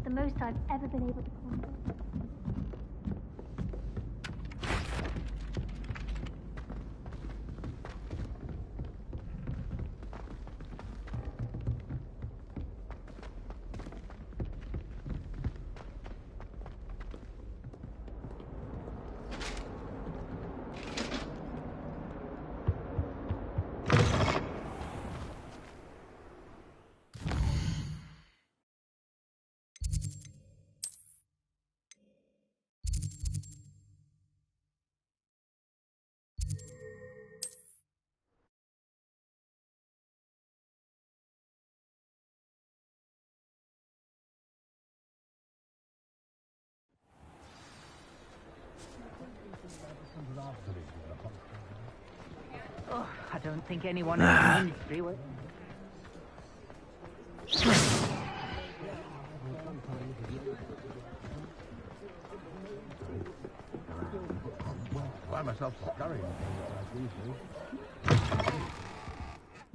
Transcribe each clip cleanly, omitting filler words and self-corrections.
the most I've ever been able to conjure. Oh, I don't think anyone in the ministry will.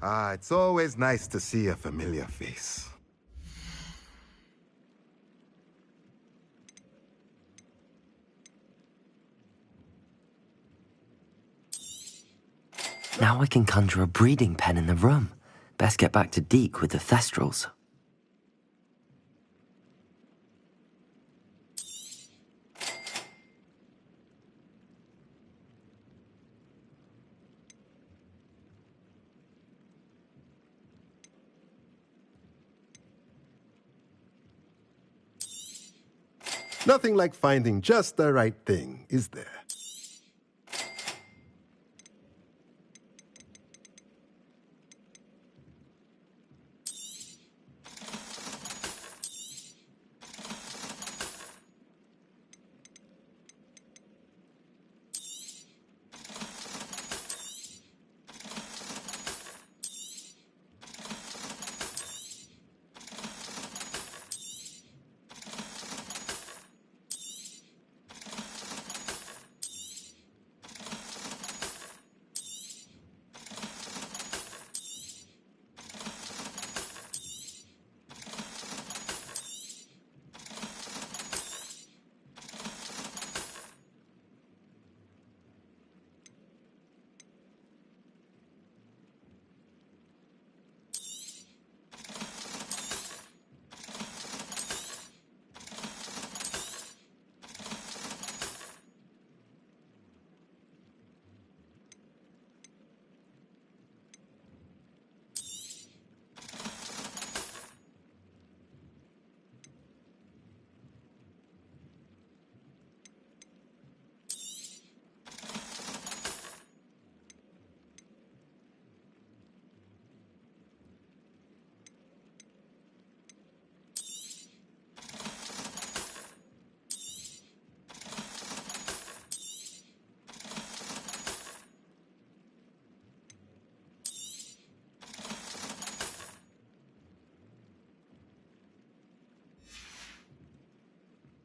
Ah, it's always nice to see a familiar face. Now I can conjure a breeding pen in the room. Best get back to Deke with the Thestrals. Nothing like finding just the right thing, is there?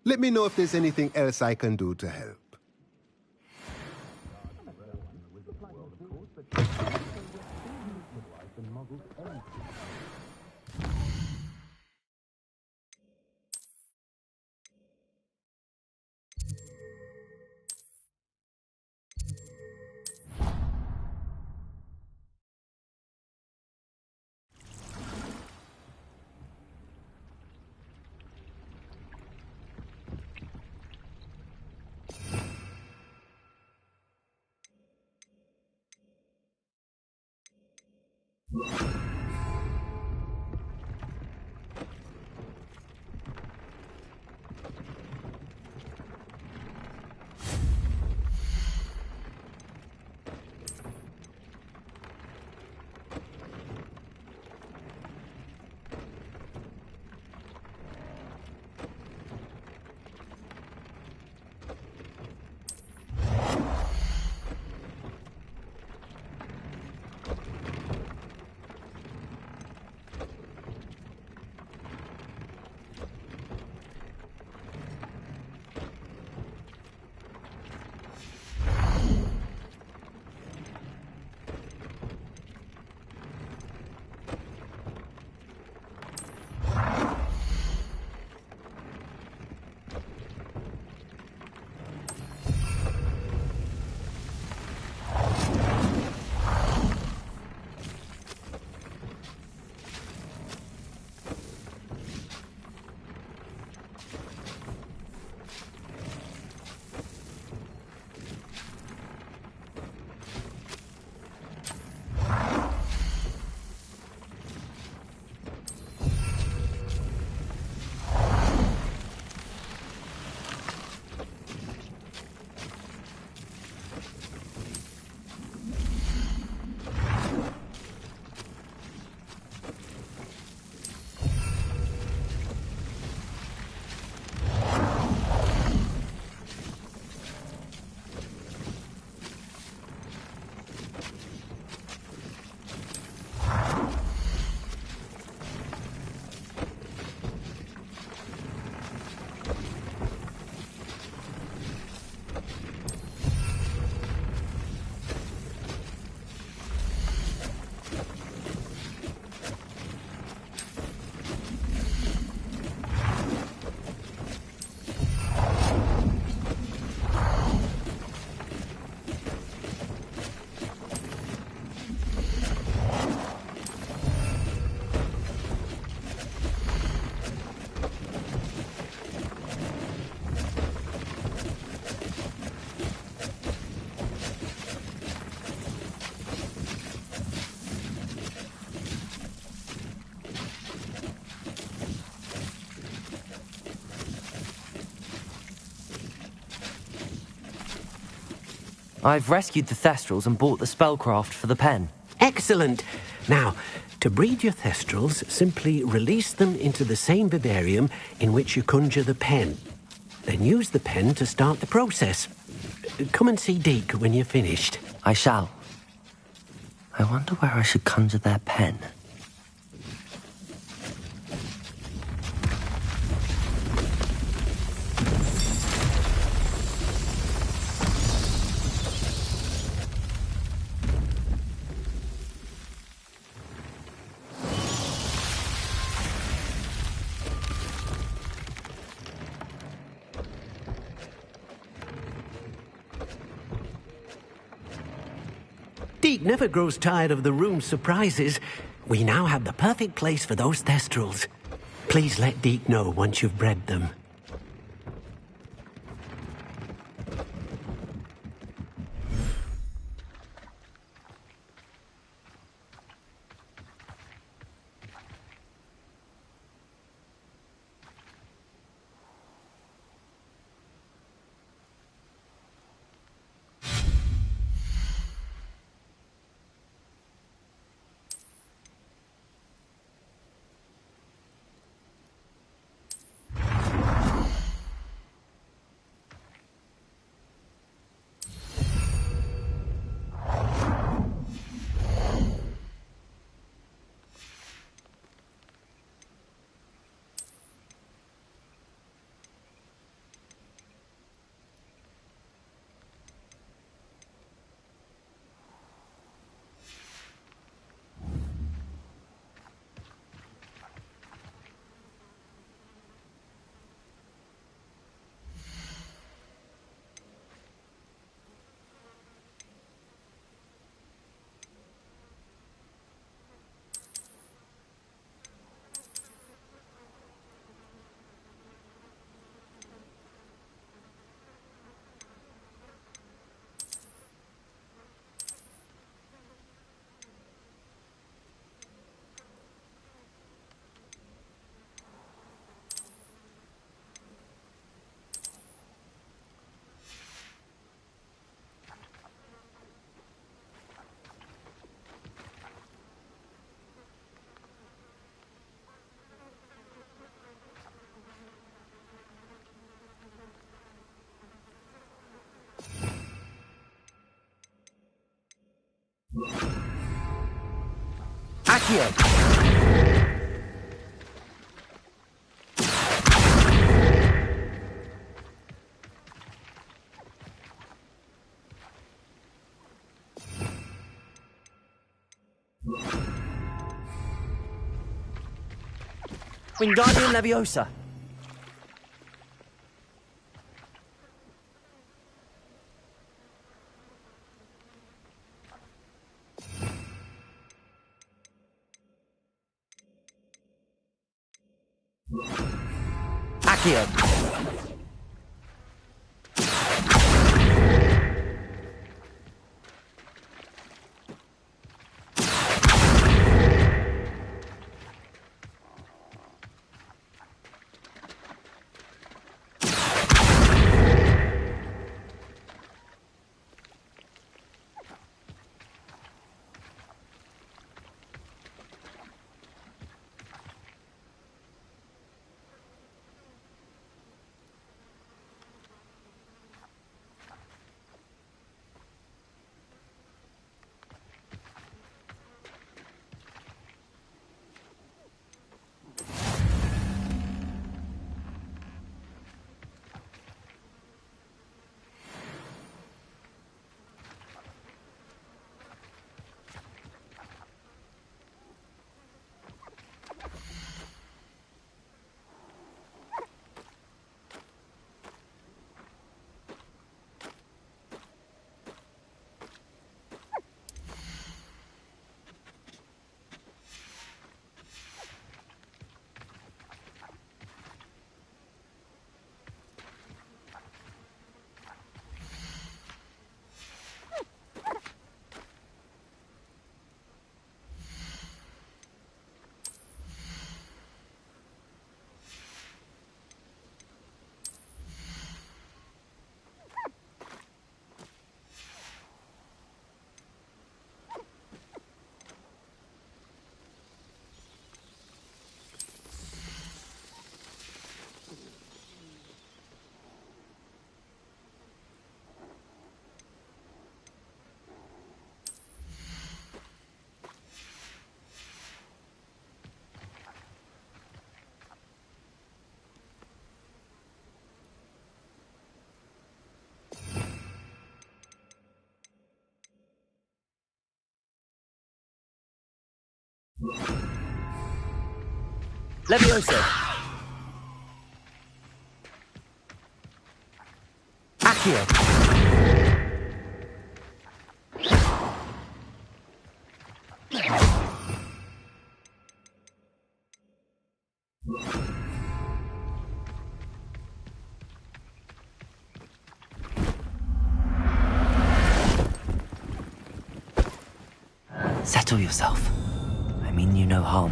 Let me know if there's anything else I can do to help. I've rescued the Thestrals and bought the spellcraft for the pen. Excellent. Now, to breed your Thestrals, simply release them into the same vivarium in which you conjure the pen. Then use the pen to start the process. Come and see Deke when you're finished. I shall. I wonder where I should conjure their pen. Deke never grows tired of the room's surprises. We now have the perfect place for those Thestrals. Please let Deke know once you've bred them. Accio! Wingardium Leviosa! Accio! Levioso. Accio. Settle yourself. I mean you no harm.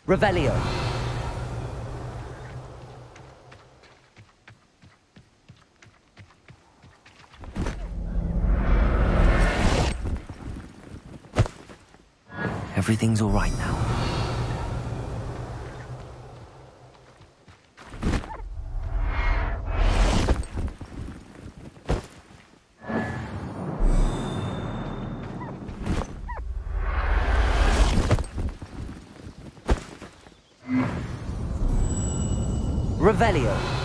Revelio. Everything's all right now. Revelio.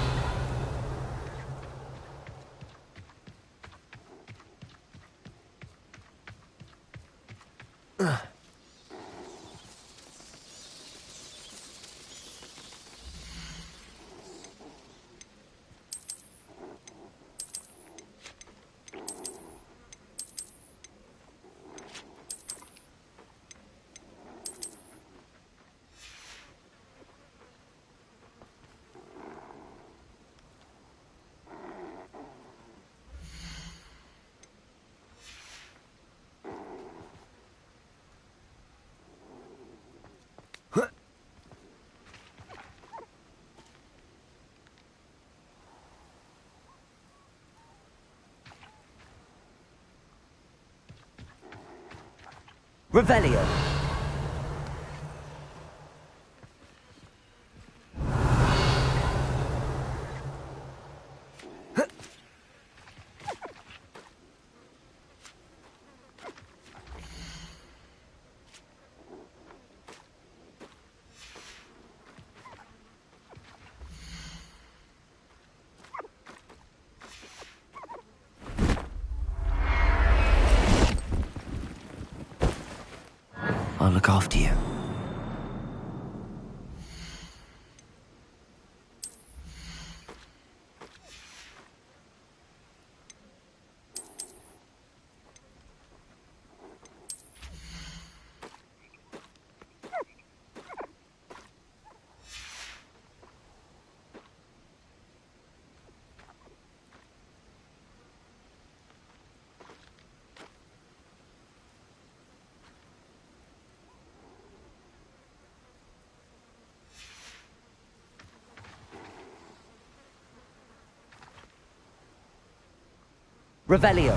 Revelio. I'll look after you. Revelio.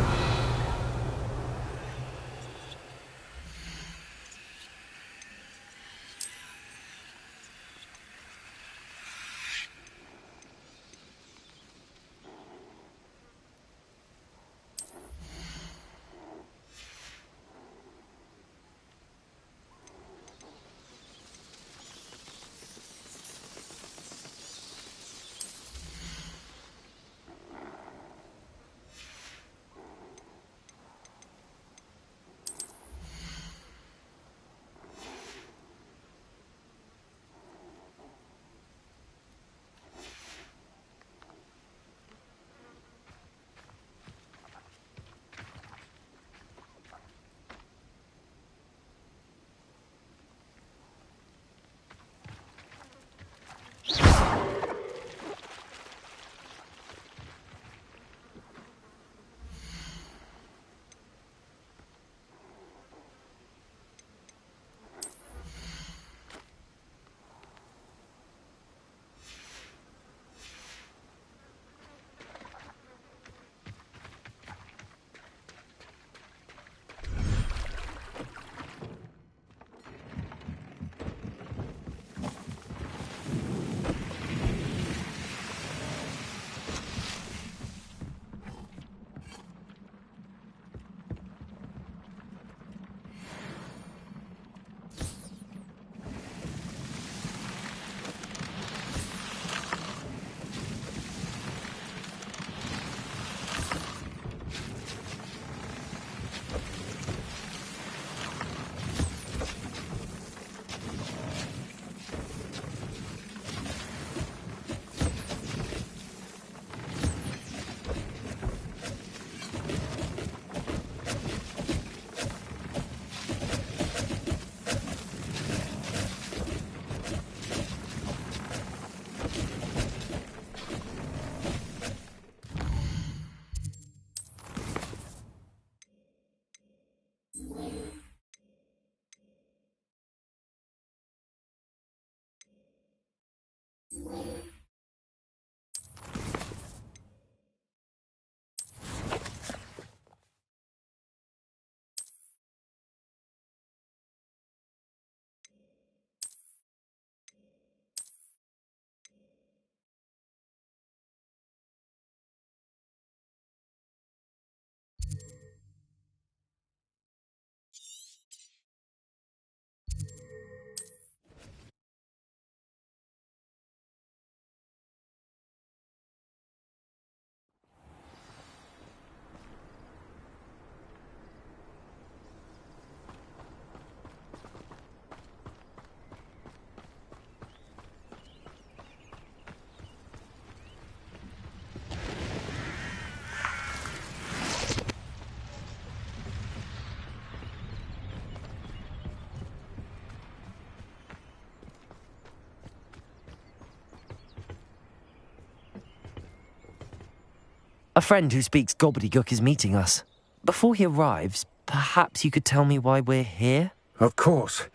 A friend who speaks gobbledygook is meeting us. Before he arrives, perhaps you could tell me why we're here? Of course.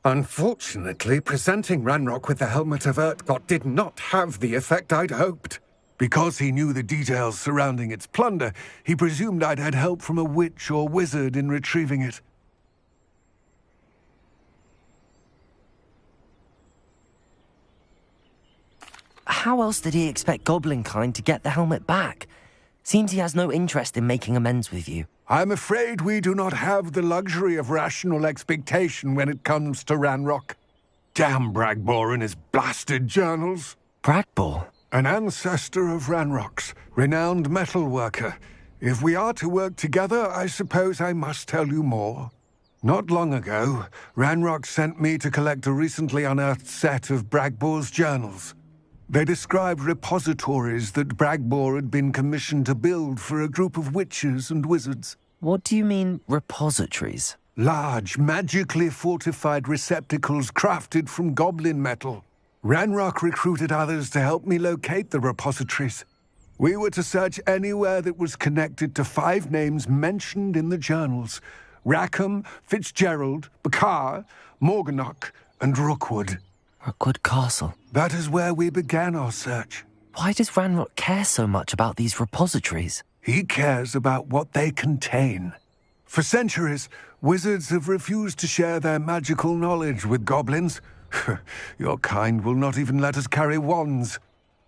Unfortunately, presenting Ranrock with the Helmet of Urtkot did not have the effect I'd hoped. Because he knew the details surrounding its plunder, he presumed I'd had help from a witch or wizard in retrieving it. How else did he expect Goblinkind to get the helmet back? Seems he has no interest in making amends with you. I'm afraid we do not have the luxury of rational expectation when it comes to Ranrock. Damn Bragbor and his blasted journals. Bragbor? An ancestor of Ranrock's, renowned metalworker. If we are to work together, I suppose I must tell you more. Not long ago, Ranrock sent me to collect a recently unearthed set of Bragbor's journals. They described repositories that Bragbor had been commissioned to build for a group of witches and wizards. What do you mean, repositories? Large, magically fortified receptacles crafted from goblin metal. Ranrock recruited others to help me locate the repositories. We were to search anywhere that was connected to 5 names mentioned in the journals: Rackham, Fitzgerald, Bakar, Morganach, and Rookwood. Rookwood Castle. That is where we began our search. Why does Ranrock care so much about these repositories? He cares about what they contain. For centuries, wizards have refused to share their magical knowledge with goblins. Your kind will not even let us carry wands.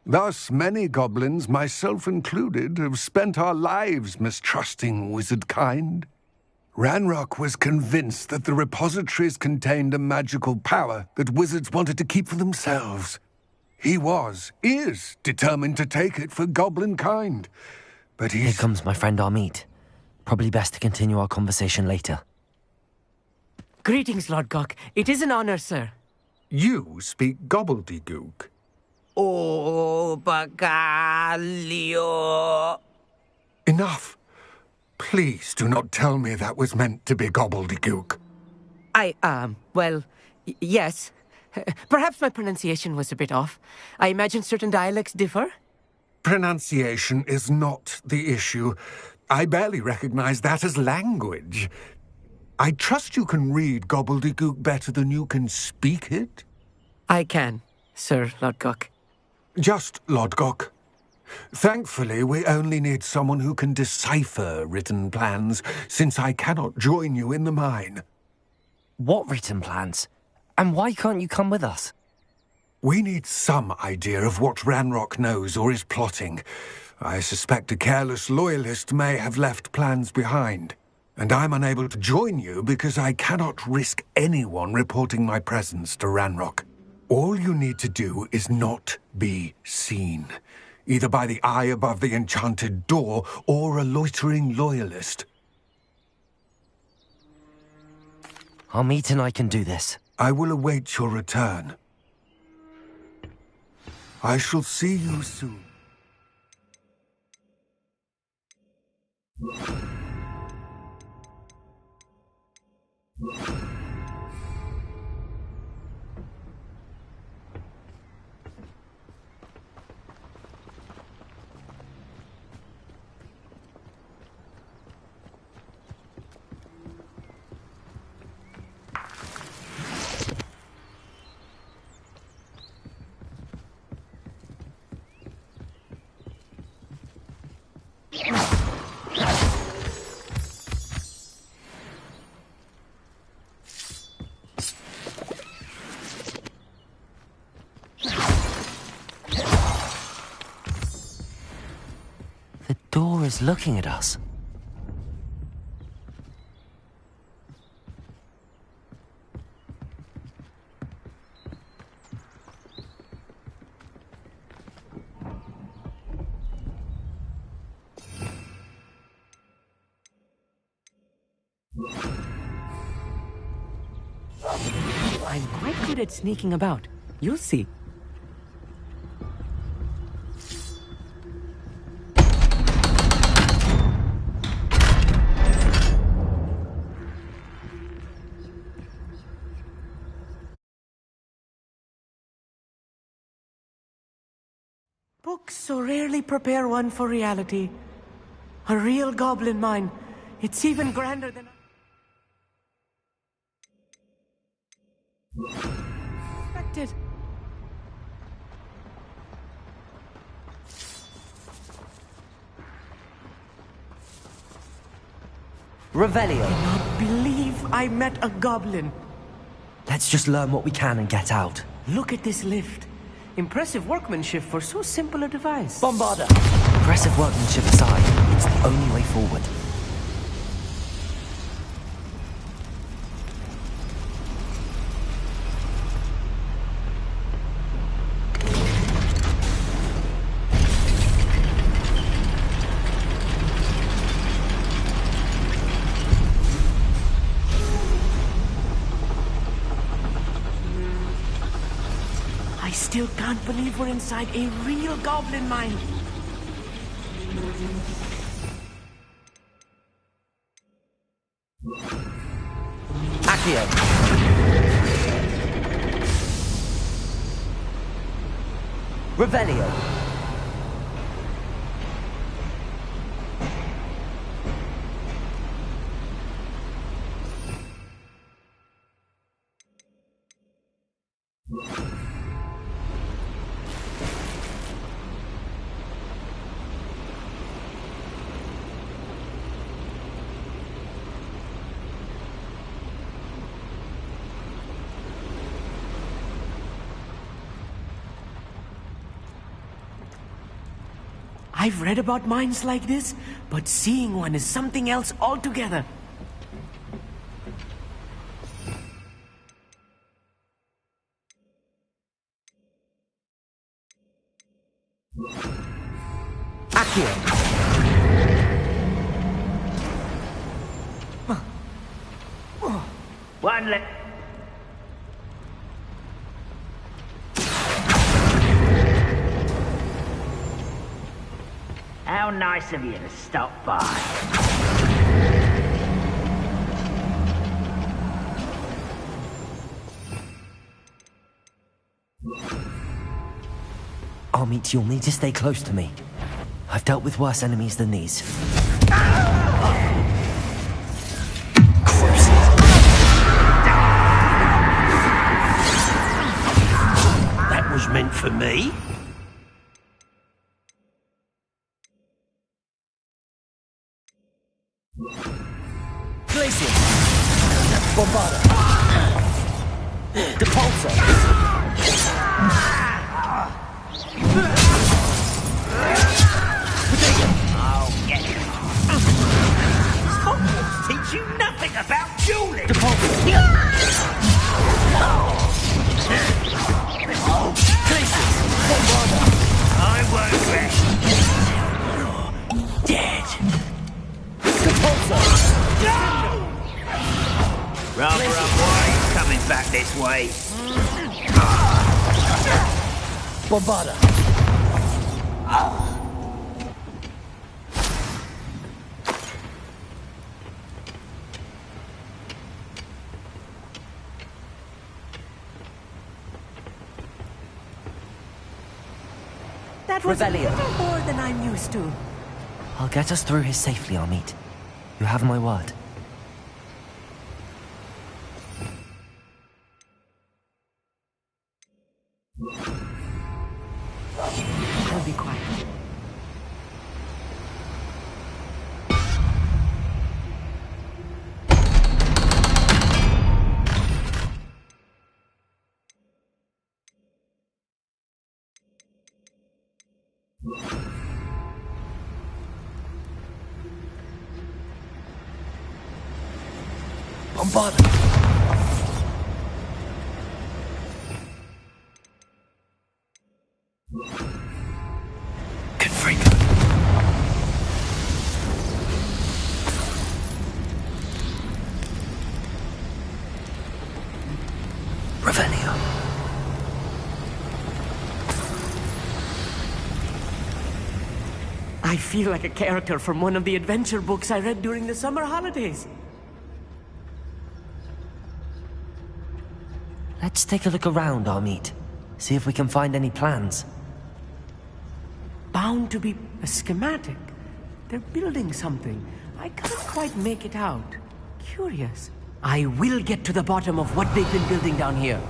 Thus, many goblins, myself included, have spent our lives mistrusting wizard kind. Ranrock was convinced that the repositories contained a magical power that wizards wanted to keep for themselves. He is determined to take it for goblin kind. But Here comes my friend Amit. Probably best to continue our conversation later. Greetings, Lord Gok. It is an honor, sir. You speak gobbledygook. Oh, Bagalio. Enough. Please do not tell me that was meant to be gobbledygook. Yes. Perhaps my pronunciation was a bit off. I imagine certain dialects differ. Pronunciation is not the issue. I barely recognize that as language. I trust you can read gobbledygook better than you can speak it? I can, Sir Lodgok. Just Lodgok. Thankfully, we only need someone who can decipher written plans, since I cannot join you in the mine. What written plans? And why can't you come with us? We need some idea of what Ranrock knows or is plotting. I suspect a careless loyalist may have left plans behind. And I'm unable to join you because I cannot risk anyone reporting my presence to Ranrock. All you need to do is not be seen, either by the eye above the enchanted door or a loitering loyalist. Amit and I can do this. I will await your return. I shall see you soon. The door is looking at us. I'm quite good at sneaking about. You'll see. Books so rarely prepare one for reality. A real goblin mine. It's even grander than I expected. Revelio. I cannot believe I met a goblin. Let's just learn what we can and get out. Look at this lift. Impressive workmanship for so simple a device. Bombarda! Impressive workmanship aside, it's the only way forward. I still can't believe we're inside a real goblin mine. Accio. Revelio. I've read about mines like this, but seeing one is something else altogether. Accio. One left. How nice of you to stop by. Amit, you'll need to stay close to me. I've dealt with worse enemies than these. That was meant for me. Glacier. Bombarda. Depulso. I'll get you. Hogwarts teach you nothing about dueling. Glacier. Bombarda. I won't rest. Dead. Depulso. Rather unwise coming back this way. Bombarda. That was a Revelio. little more than I'm used to. I'll get us through here safely, Amit. You have my word. I'll be quiet. Bombarda. Confringo. Revelio. I feel like a character from one of the adventure books I read during the summer holidays. Let's take a look around, Amit. See if we can find any plans. Bound to be a schematic. They're building something. I can't quite make it out. Curious. I will get to the bottom of what they've been building down here.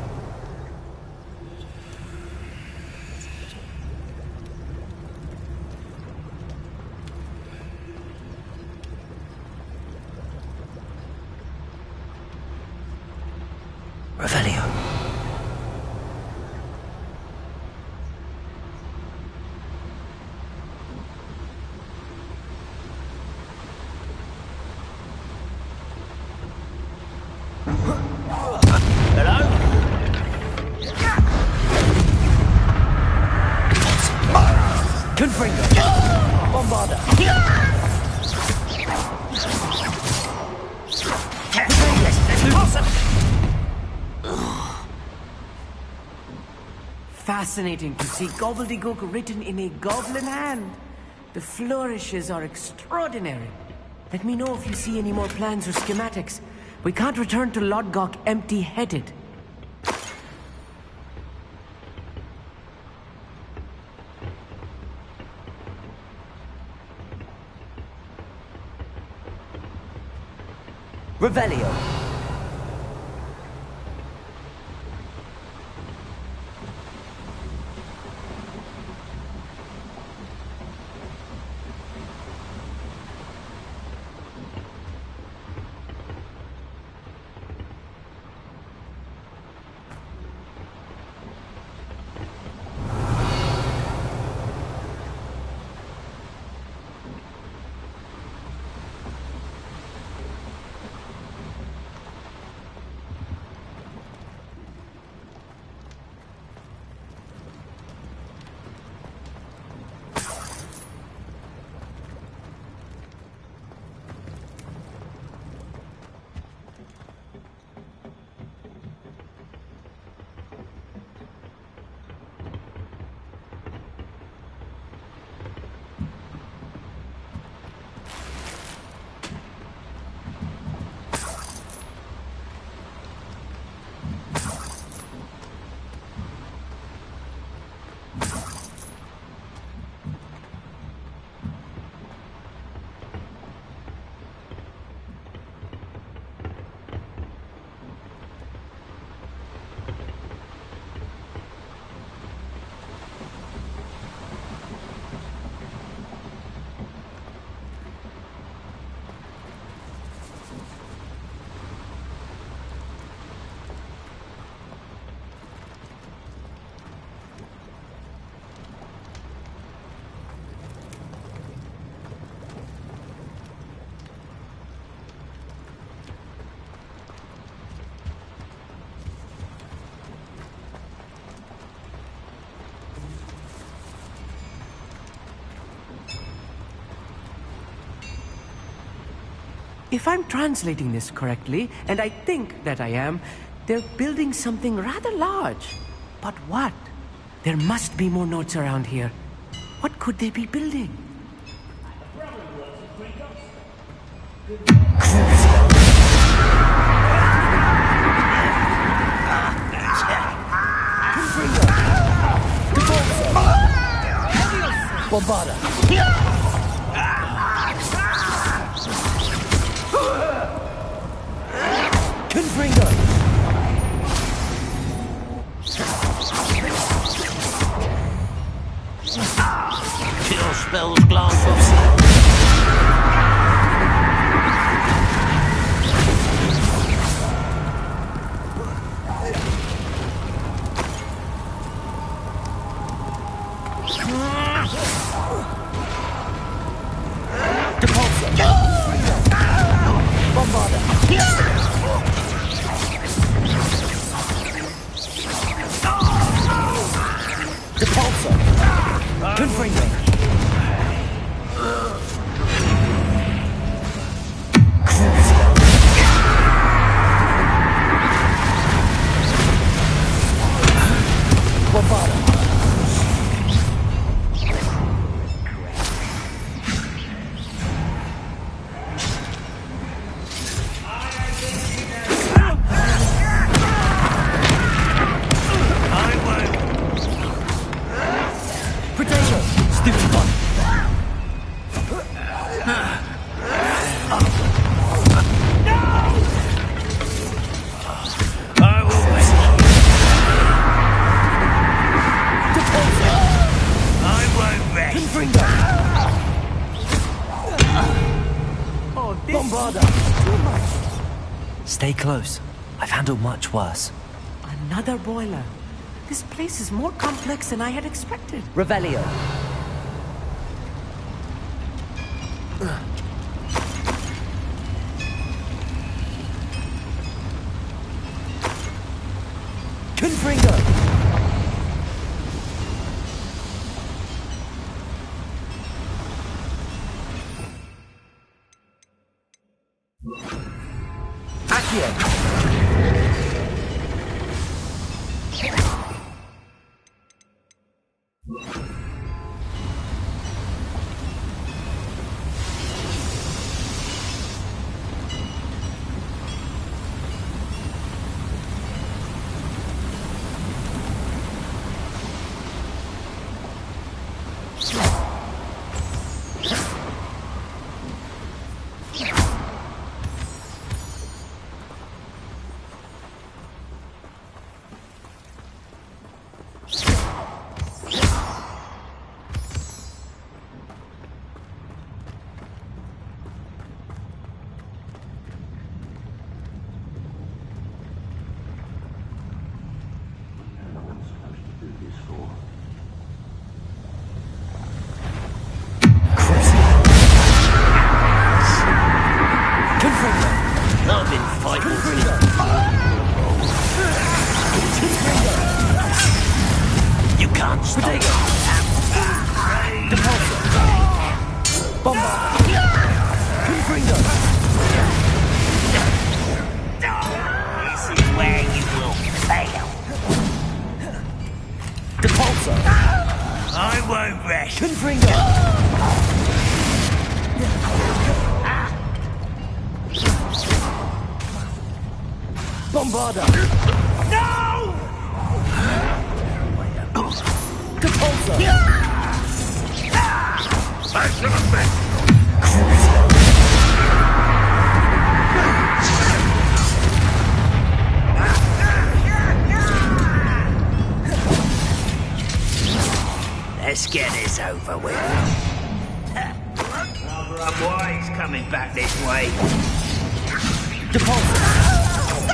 Revelio. Fascinating to see gobbledygook written in a goblin hand. The flourishes are extraordinary. Let me know if you see any more plans or schematics. We can't return to Lodgok empty-headed. Revelio. If I'm translating this correctly, and I think that I am, they're building something rather large. But what? There must be more notes around here. What could they be building? Bombarda. Confringo. Kill spells glance of Bombarda! Stay close. I've handled much worse. Another boiler. This place is more complex than I had expected. Revelio. Confringo! Accio! You can't stop. This is where you will fail. Depulso! I won't rest. Confringo! Bombarda! No! Depulso! I should have been. Let's get this over with. Rather unwise coming back this way. Depulso!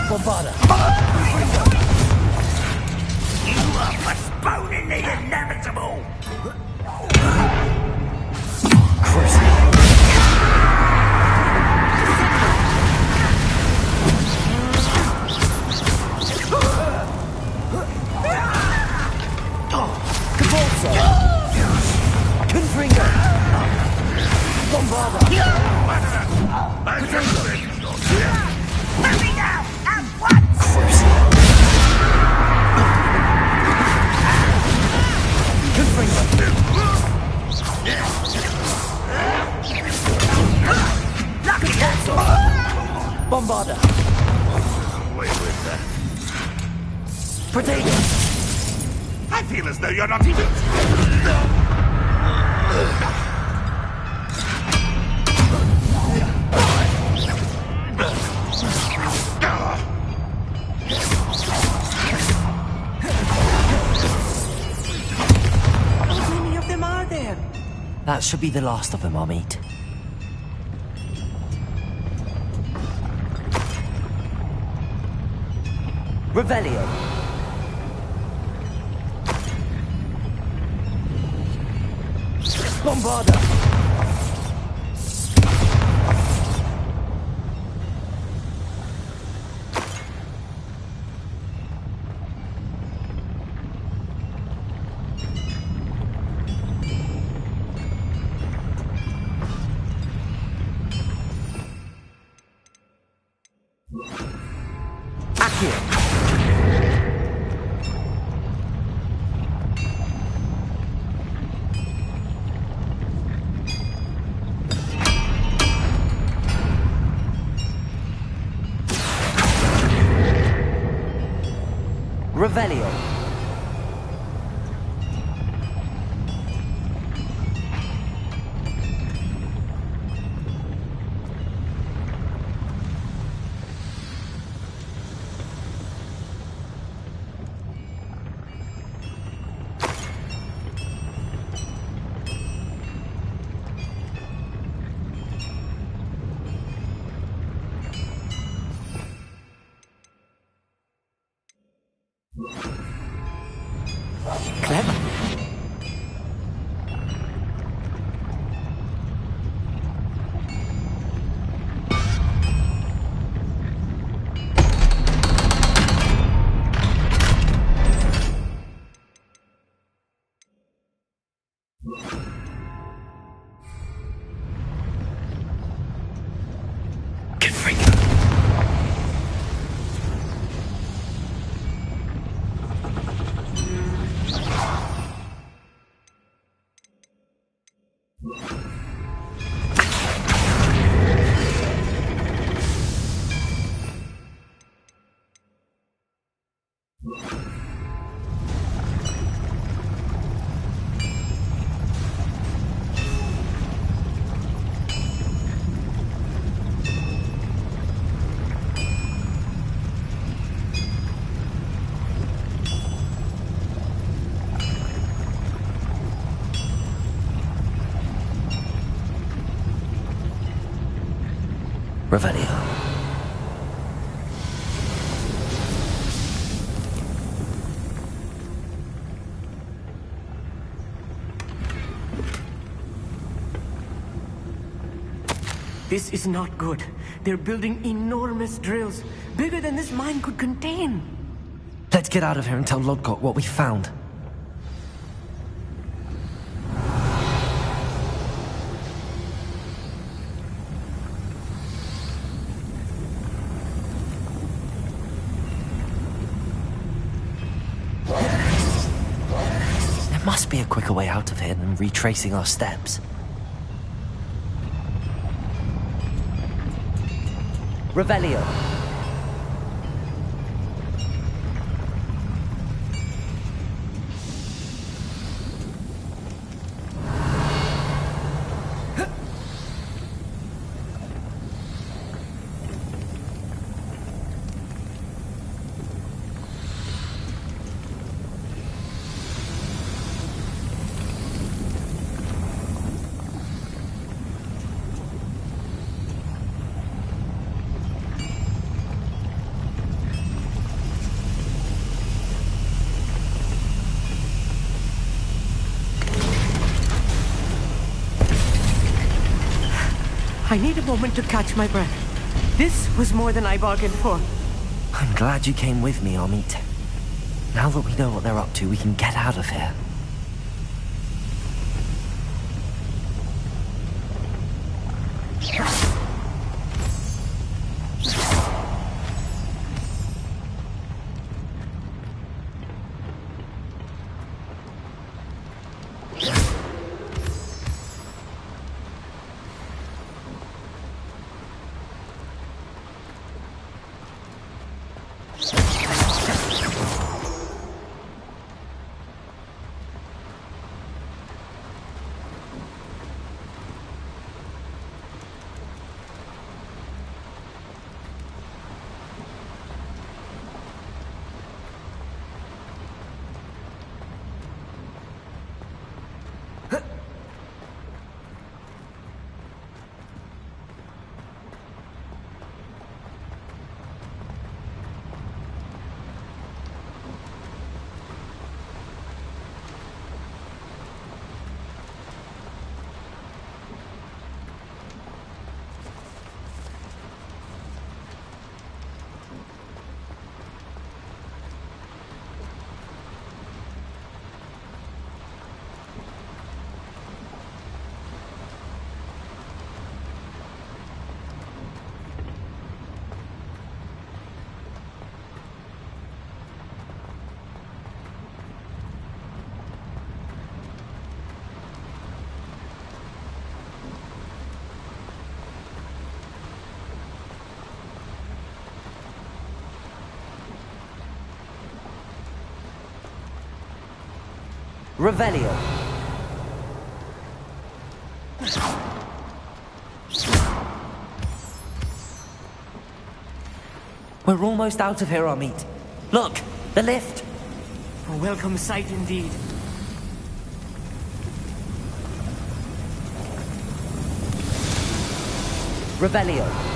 Bombarda! You are postponing the inevitable. Confringo! Bombarda! Hurry now! At once! Confringo! Lucky Bombarda! Away with that. Potato! I feel as though you're not even... How many of them are there? That should be the last of them I'll meet. Revelio! Bombarda! Accio! Revelio. Revelio. This is not good. They're building enormous drills, bigger than this mine could contain. Let's get out of here and tell Lodgok what we found. There must be a quicker way out of here than retracing our steps. Revelio. I need a moment to catch my breath. This was more than I bargained for. I'm glad you came with me, Amit. Now that we know what they're up to, we can get out of here. Revelio. We're almost out of here, Amit. Look, the lift. A welcome sight indeed. Revelio.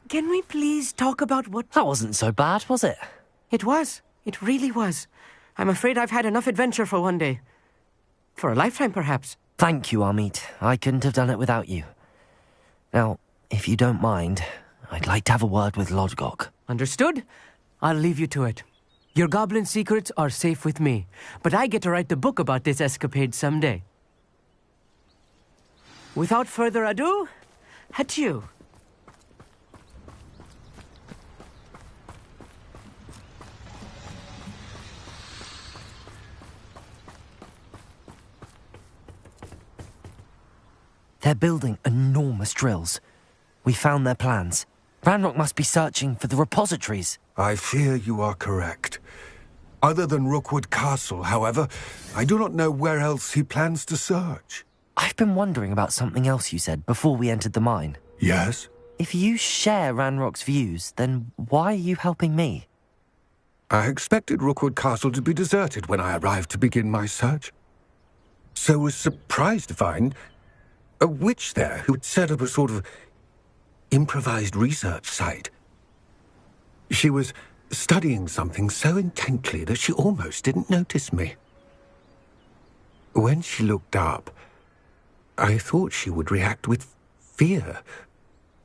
Can we please talk about what... That wasn't so bad, was it? It was. It really was. I'm afraid I've had enough adventure for one day. For a lifetime, perhaps. Thank you, Amit. I couldn't have done it without you. Now, if you don't mind, I'd like to have a word with Lodgok. Understood? I'll leave you to it. Your goblin secrets are safe with me, but I get to write the book about this escapade someday. Without further ado, adieu. They're building enormous drills. We found their plans. Ranrock must be searching for the repositories. I fear you are correct. Other than Rookwood Castle, however, I do not know where else he plans to search. I've been wondering about something else you said before we entered the mine. Yes? If you share Ranrock's views, then why are you helping me? I expected Rookwood Castle to be deserted when I arrived to begin my search. So was surprised to find a witch there who had set up a sort of improvised research site. She was studying something so intently that she almost didn't notice me. When she looked up, I thought she would react with fear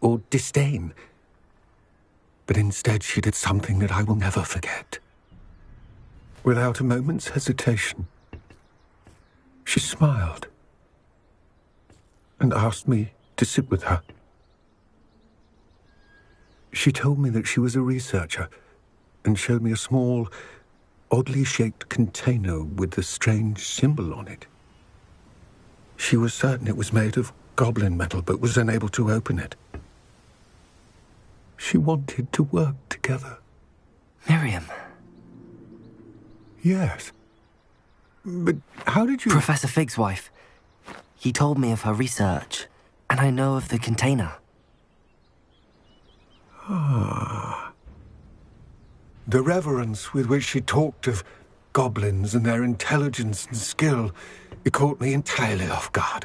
or disdain. But instead she did something that I will never forget. Without a moment's hesitation, she smiled and asked me to sit with her. She told me that she was a researcher and showed me a small, oddly shaped container with a strange symbol on it. She was certain it was made of goblin metal, but was unable to open it. She wanted to work together. Miriam. Yes. But how did you... Professor Fig's wife. He told me of her research, and I know of the container. Ah. The reverence with which she talked of goblins and their intelligence and skill, it caught me entirely off guard.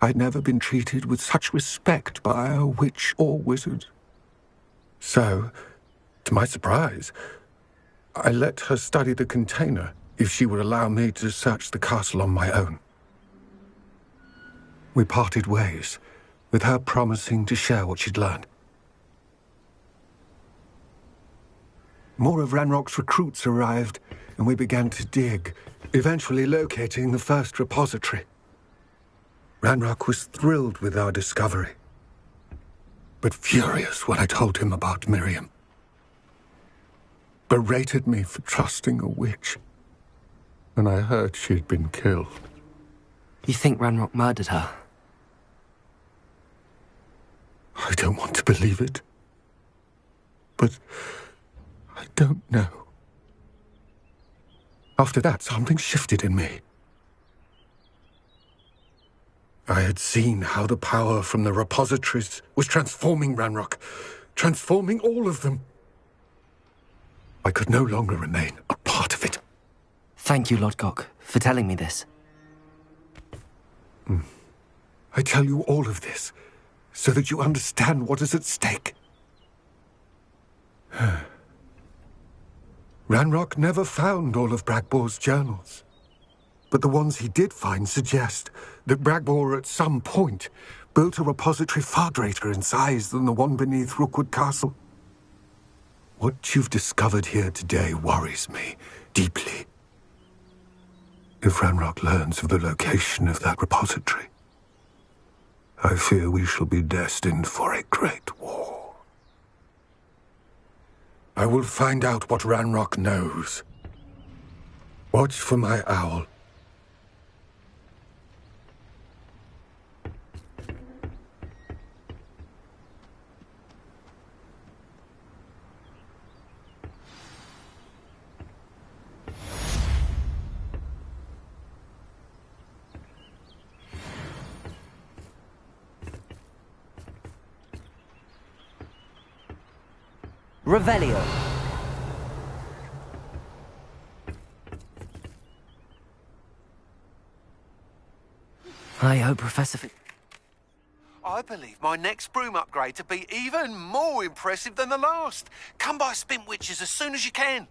I'd never been treated with such respect by a witch or wizard. So, to my surprise, I let her study the container if she would allow me to search the castle on my own. We parted ways, with her promising to share what she'd learned. More of Ranrock's recruits arrived, and we began to dig, eventually locating the first repository. Ranrock was thrilled with our discovery, but furious when I told him about Miriam. Berated me for trusting a witch, and I heard she'd been killed. You think Ranrock murdered her? I don't want to believe it, but I don't know. After that, something shifted in me. I had seen how the power from the repositories was transforming Ranrock, transforming all of them. I could no longer remain a part of it. Thank you, Lodgok, for telling me this. I tell you all of this so that you understand what is at stake. Ranrock never found all of Bragbor's journals, but the ones he did find suggest that Bragbor at some point built a repository far greater in size than the one beneath Rookwood Castle. What you've discovered here today worries me deeply. If Ranrock learns of the location of that repository, I fear we shall be destined for a great war. I will find out what Ranrock knows. Watch for my owl. Revelio. I hope Professor Fig... I believe my next broom upgrade to be even more impressive than the last. Come by Spint Witches as soon as you can.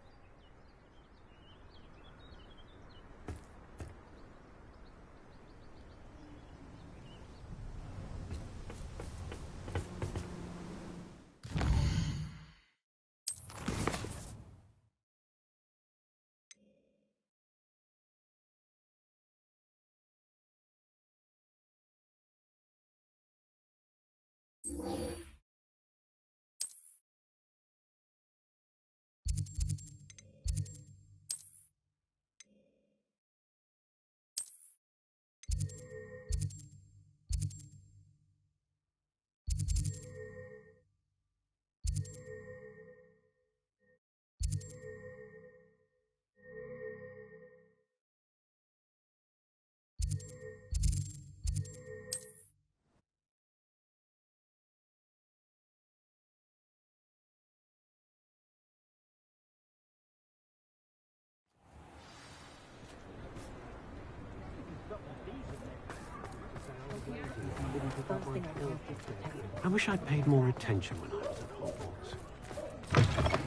I wish I'd paid more attention when I was at Hogwarts.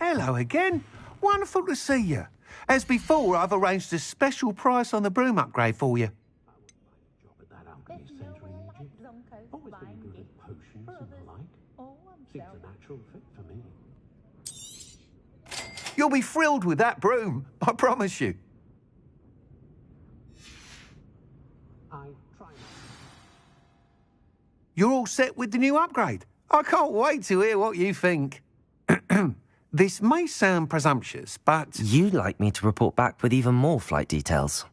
Hello again. Wonderful to see you. As before, I've arranged a special price on the broom upgrade for you. Job at that alchemy centre in Egypt. Always been good at potions and the like. Seems a natural fit for me. You'll be thrilled with that broom, I promise you. I try not. You're all set with the new upgrade. I can't wait to hear what you think. This may sound presumptuous, but... You'd like me to report back with even more flight details.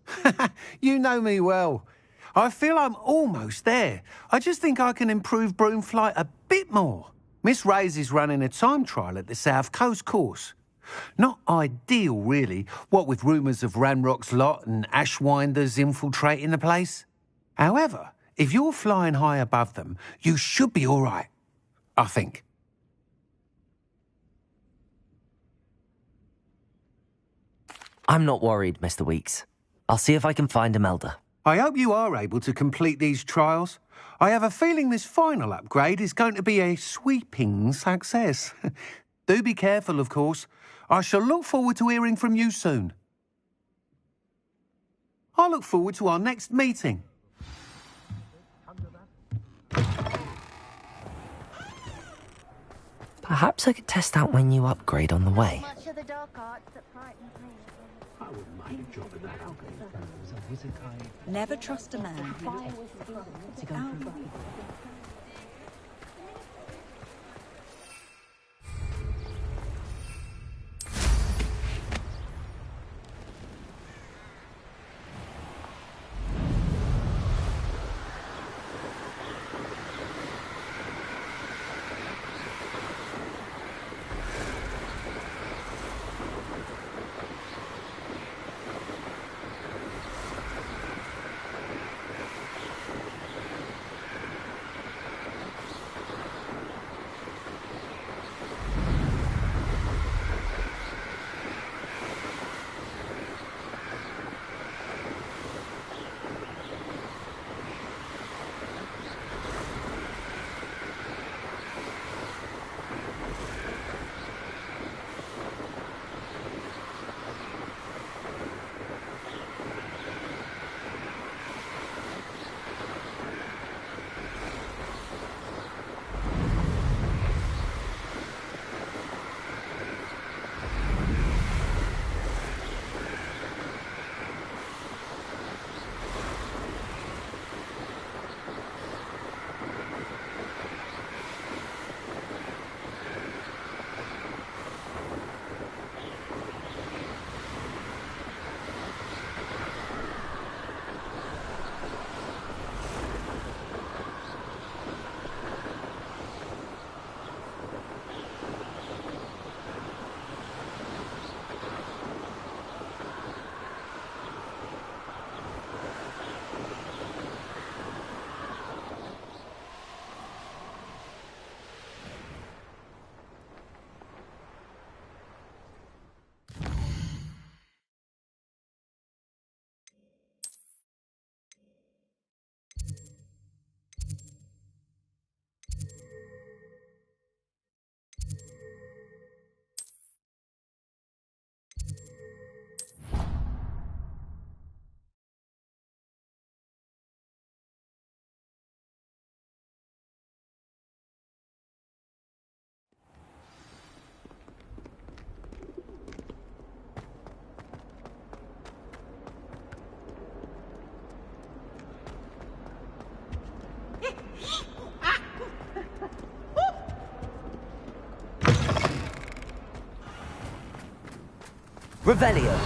You know me well. I feel I'm almost there. I just think I can improve broom flight a bit more. Miss Ray's is running a time trial at the South Coast course. Not ideal, really, what with rumours of Ranrock's lot and Ashwinders infiltrating the place. However, if you're flying high above them, you should be all right, I think. I'm not worried, Mr. Weeks. I'll see if I can find Imelda. I hope you are able to complete these trials. I have a feeling this final upgrade is going to be a sweeping success. Do be careful, of course. I shall look forward to hearing from you soon. I look forward to our next meeting. Perhaps I could test out my new upgrade on the way. Much of the dark arts that frightens me. I wouldn't mind a job at that alchemy centre. Never trust a man. Revelio.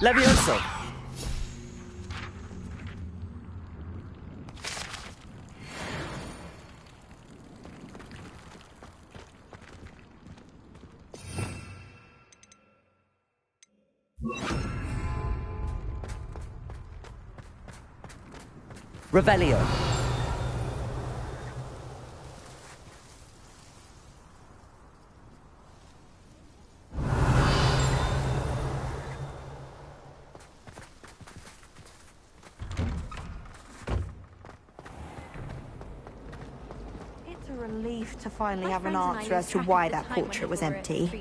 Levioso. Revelio. It's a relief to finally have an answer as to why that portrait was empty. Why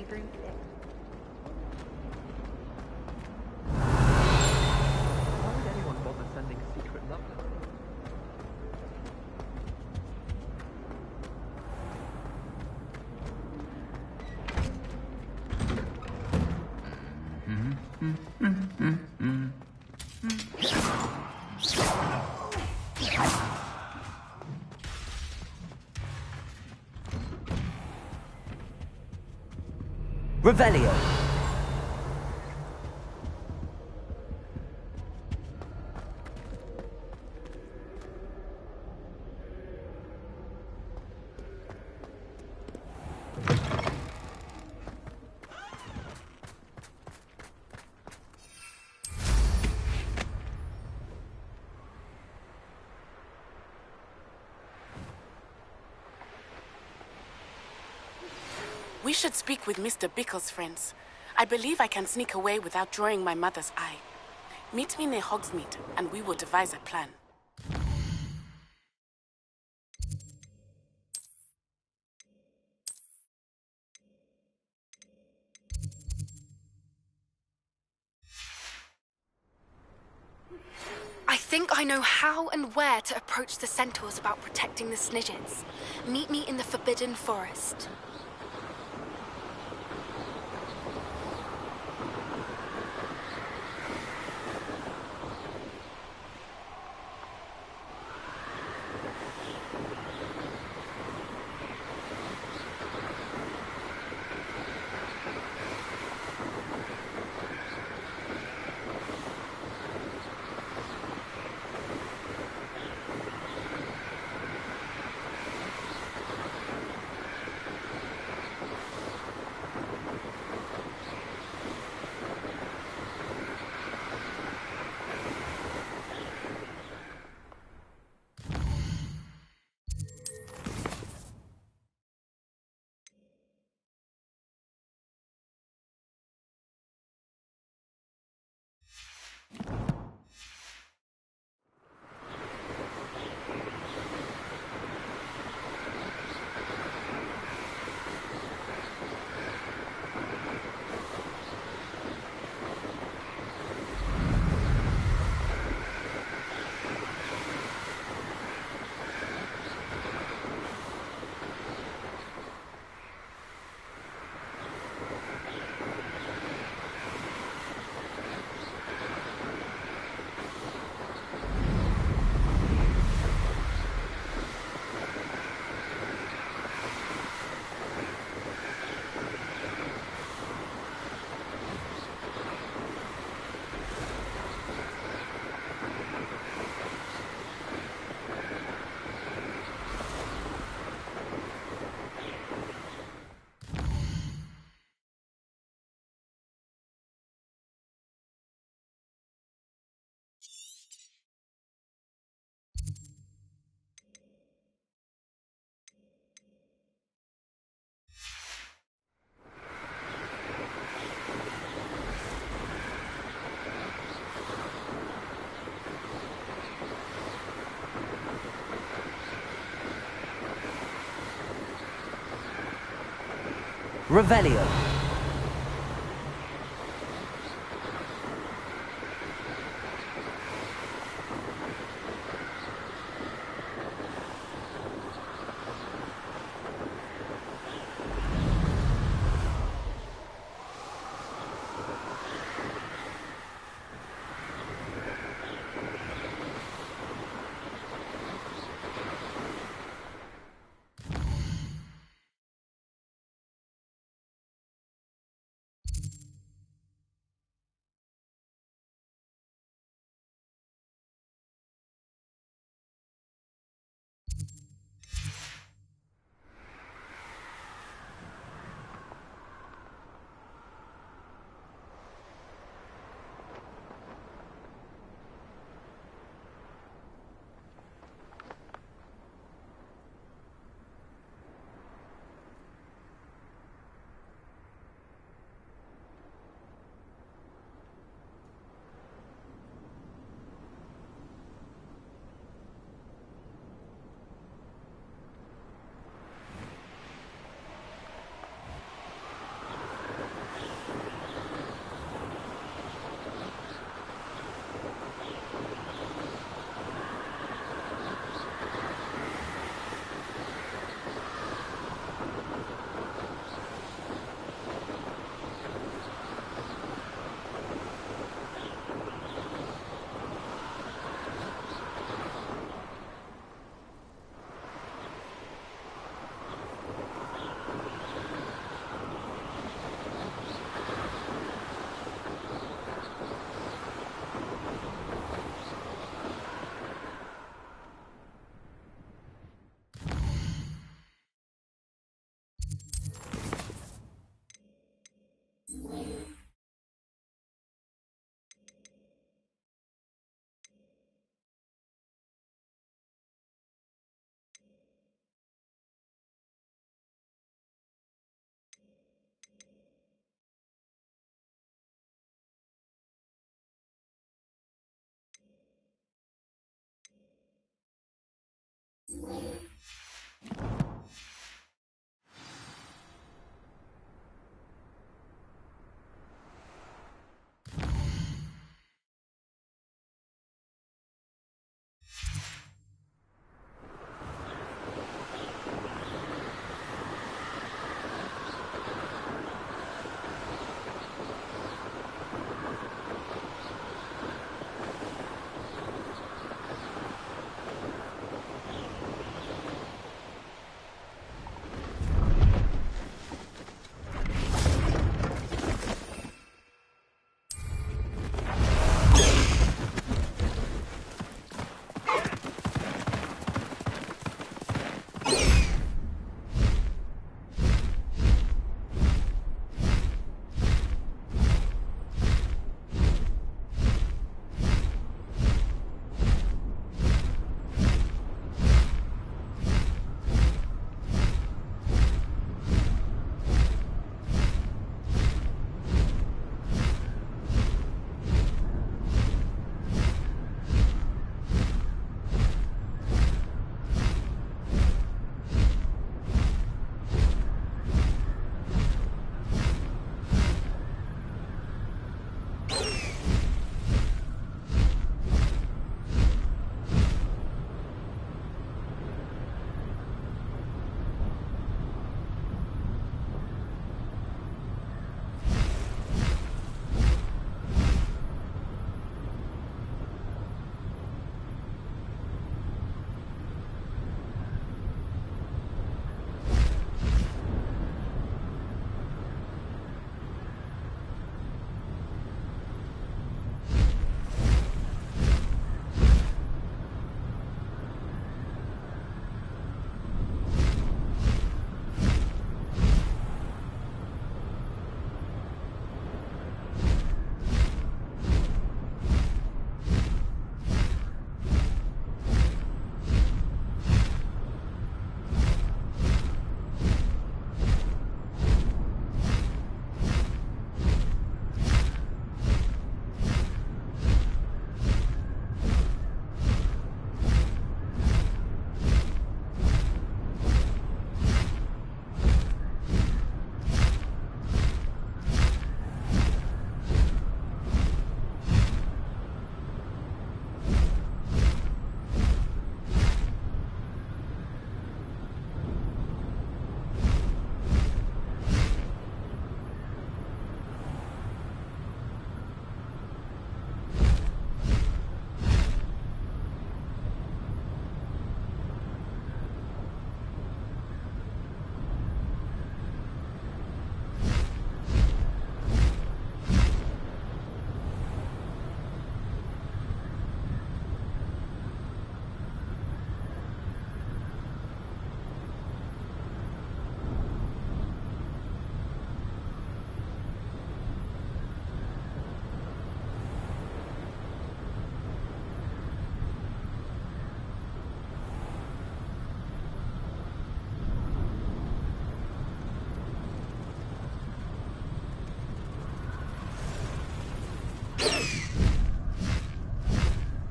would anyone bother sending a secret love letter? Revelio. We should speak with Mr. Bickle's friends. I believe I can sneak away without drawing my mother's eye. Meet me near Hogsmeade, and we will devise a plan. I think I know how and where to approach the centaurs about protecting the Snidgets. Meet me in the Forbidden Forest. Revelio.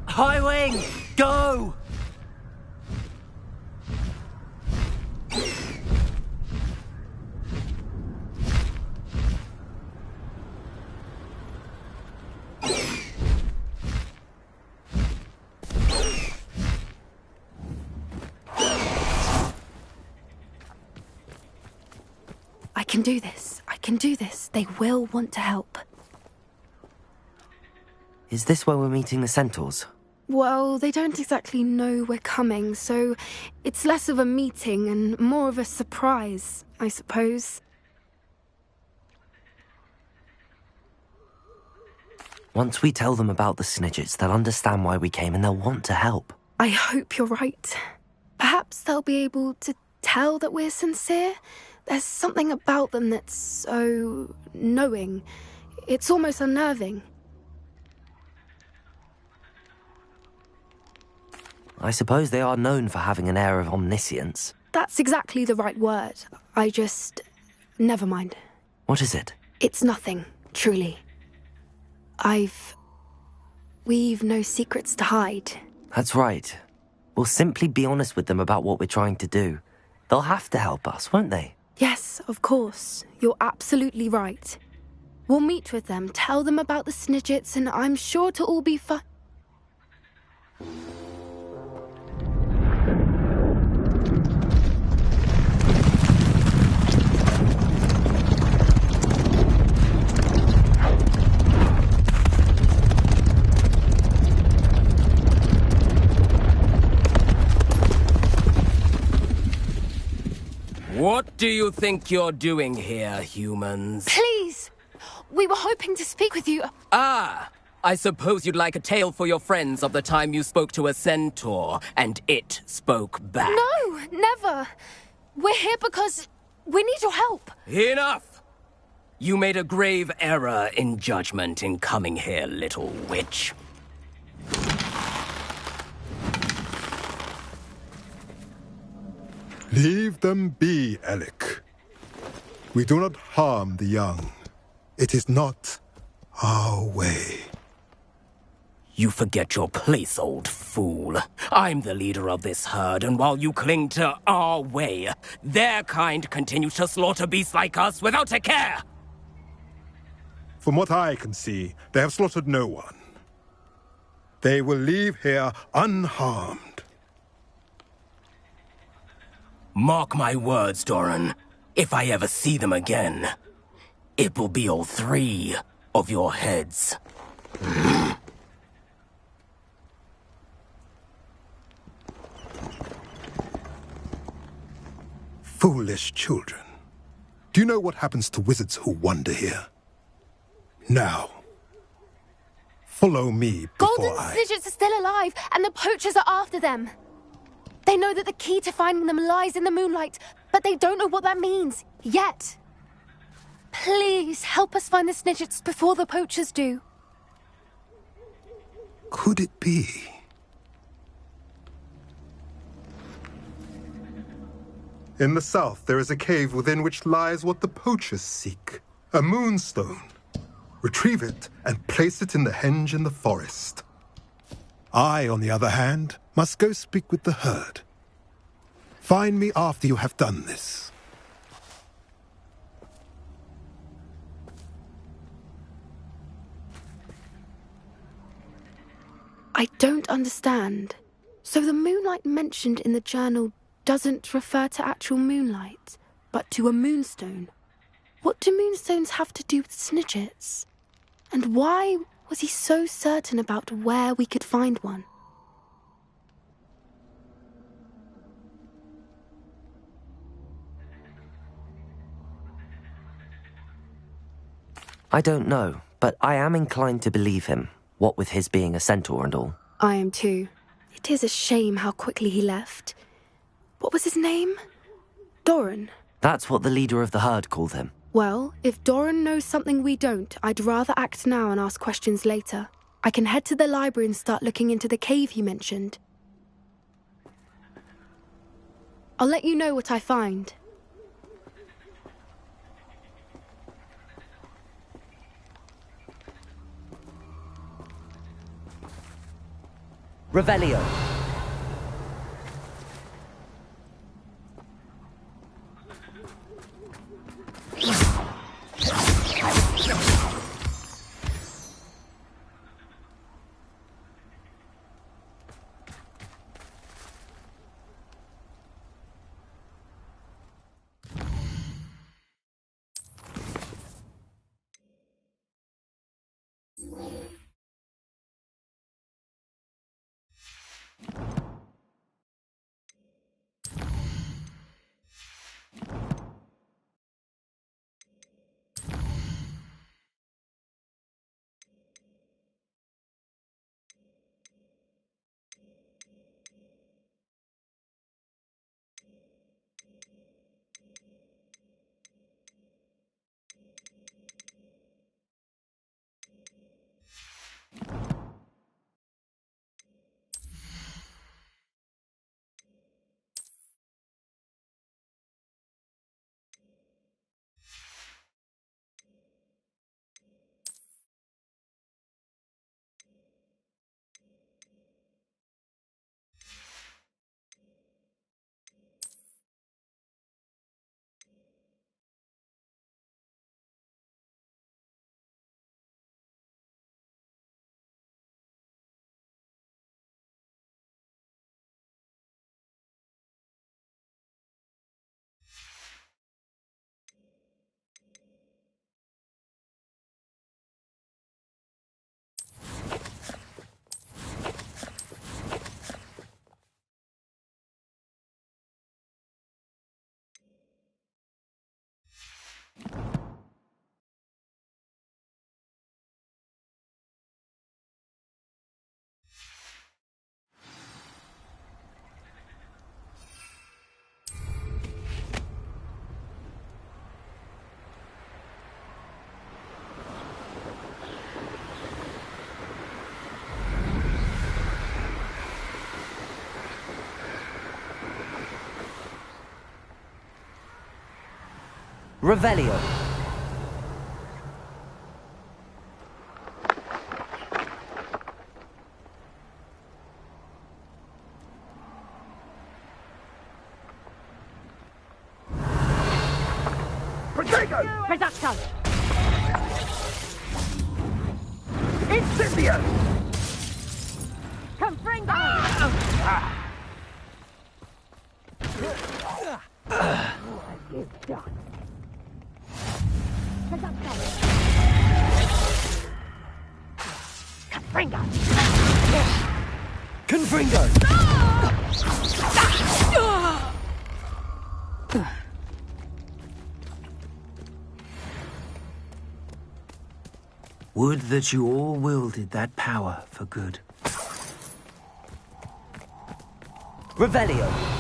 High wing, go! I can do this. I can do this. They will want to help. Is this where we're meeting the centaurs? Well, they don't exactly know we're coming, so it's less of a meeting and more of a surprise, I suppose. Once we tell them about the Snidgets, they'll understand why we came and they'll want to help. I hope you're right. Perhaps they'll be able to tell that we're sincere. There's something about them that's so knowing. It's almost unnerving. I suppose they are known for having an air of omniscience. That's exactly the right word. Never mind. What is it? It's nothing, truly. We've no secrets to hide. That's right. We'll simply be honest with them about what we're trying to do. They'll have to help us, won't they? Yes, of course. You're absolutely right. We'll meet with them, tell them about the Snidgets, and I'm sure to all be fine. What do you think you're doing here, humans? Please! We were hoping to speak with you. Ah! I suppose you'd like a tale for your friends of the time you spoke to a centaur, and it spoke back. No, never. We're here because we need your help. Enough! You made a grave error in judgment in coming here, little witch. Leave them be, Alec. We do not harm the young. It is not our way. You forget your place, old fool. I'm the leader of this herd, and while you cling to our way, their kind continues to slaughter beasts like us without a care! From what I can see, they have slaughtered no one. They will leave here unharmed. Mark my words, Doran. If I ever see them again, it will be all 3 of your heads. Foolish children. Do you know what happens to wizards who wander here? Now, follow me before Golden Snidgets are still alive, and the poachers are after them. They know that the key to finding them lies in the moonlight, but they don't know what that means, yet. Please, help us find the Snidgets before the poachers do. Could it be? In the south, there is a cave within which lies what the poachers seek. A moonstone. Retrieve it and place it in the henge in the forest. I, on the other hand, must go speak with the herd. Find me after you have done this. I don't understand. So the moonlight mentioned in the journal doesn't refer to actual moonlight, but to a moonstone. What do moonstones have to do with Snidgets? And why was he so certain about where we could find one? I don't know, but I am inclined to believe him, what with his being a centaur and all. I am too. It is a shame how quickly he left. What was his name? Doran. That's what the leader of the herd called him. Well, if Doran knows something we don't, I'd rather act now and ask questions later. I can head to the library and start looking into the cave he mentioned. I'll let you know what I find. Revelio. Revelio. Protego! Reducto! Incipio! Confringo! Confringo! Confringo! Would that you all wielded that power for good. Revelio.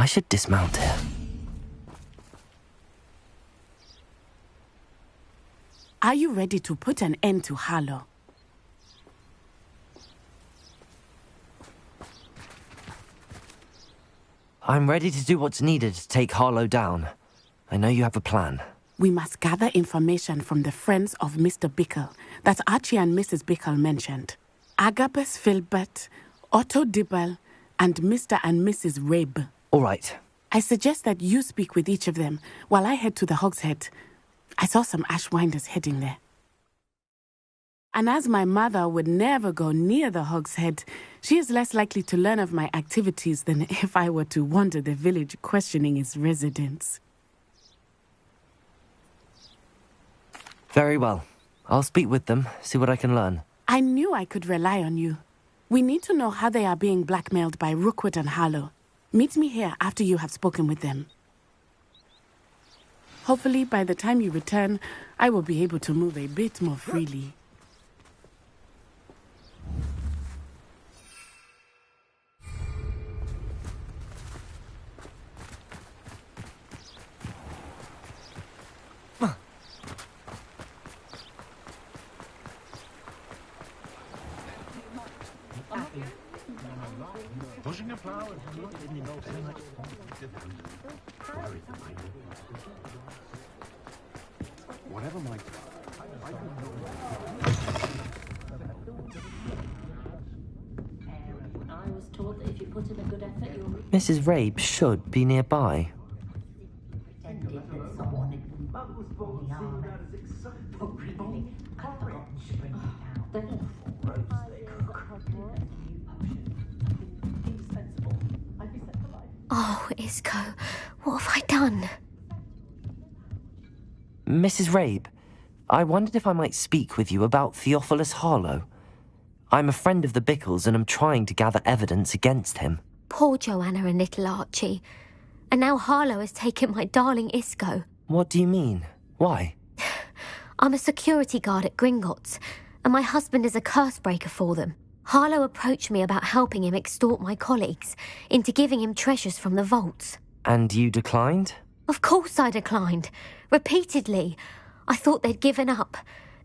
I should dismount here. Are you ready to put an end to Harlow? I'm ready to do what's needed to take Harlow down. I know you have a plan. We must gather information from the friends of Mr. Bickle that Archie and Mrs. Bickle mentioned. Agabus Filbert, Otto Dibble, and Mr. and Mrs. Rabe. All right. I suggest that you speak with each of them while I head to the Hogshead. I saw some Ashwinders heading there. And as my mother would never go near the Hogshead, she is less likely to learn of my activities than if I were to wander the village questioning its residents. Very well. I'll speak with them, see what I can learn. I knew I could rely on you. We need to know how they are being blackmailed by Rookwood and Harlow. Meet me here after you have spoken with them. Hopefully, by the time you return, I will be able to move a bit more freely. Whatever my... I was told that if you put in a good effort, you'll... Mrs. Rabe should be nearby. Oh, Isco, what have I done? Mrs. Rabe, I wondered if I might speak with you about Theophilus Harlow. I'm a friend of the Bickles and I'm trying to gather evidence against him. Poor Joanna and little Archie. And now Harlow has taken my darling Isco. What do you mean? Why? I'm a security guard at Gringotts, and my husband is a curse breaker for them. Harlow approached me about helping him extort my colleagues into giving him treasures from the vaults. And you declined? Of course I declined. Repeatedly. I thought they'd given up.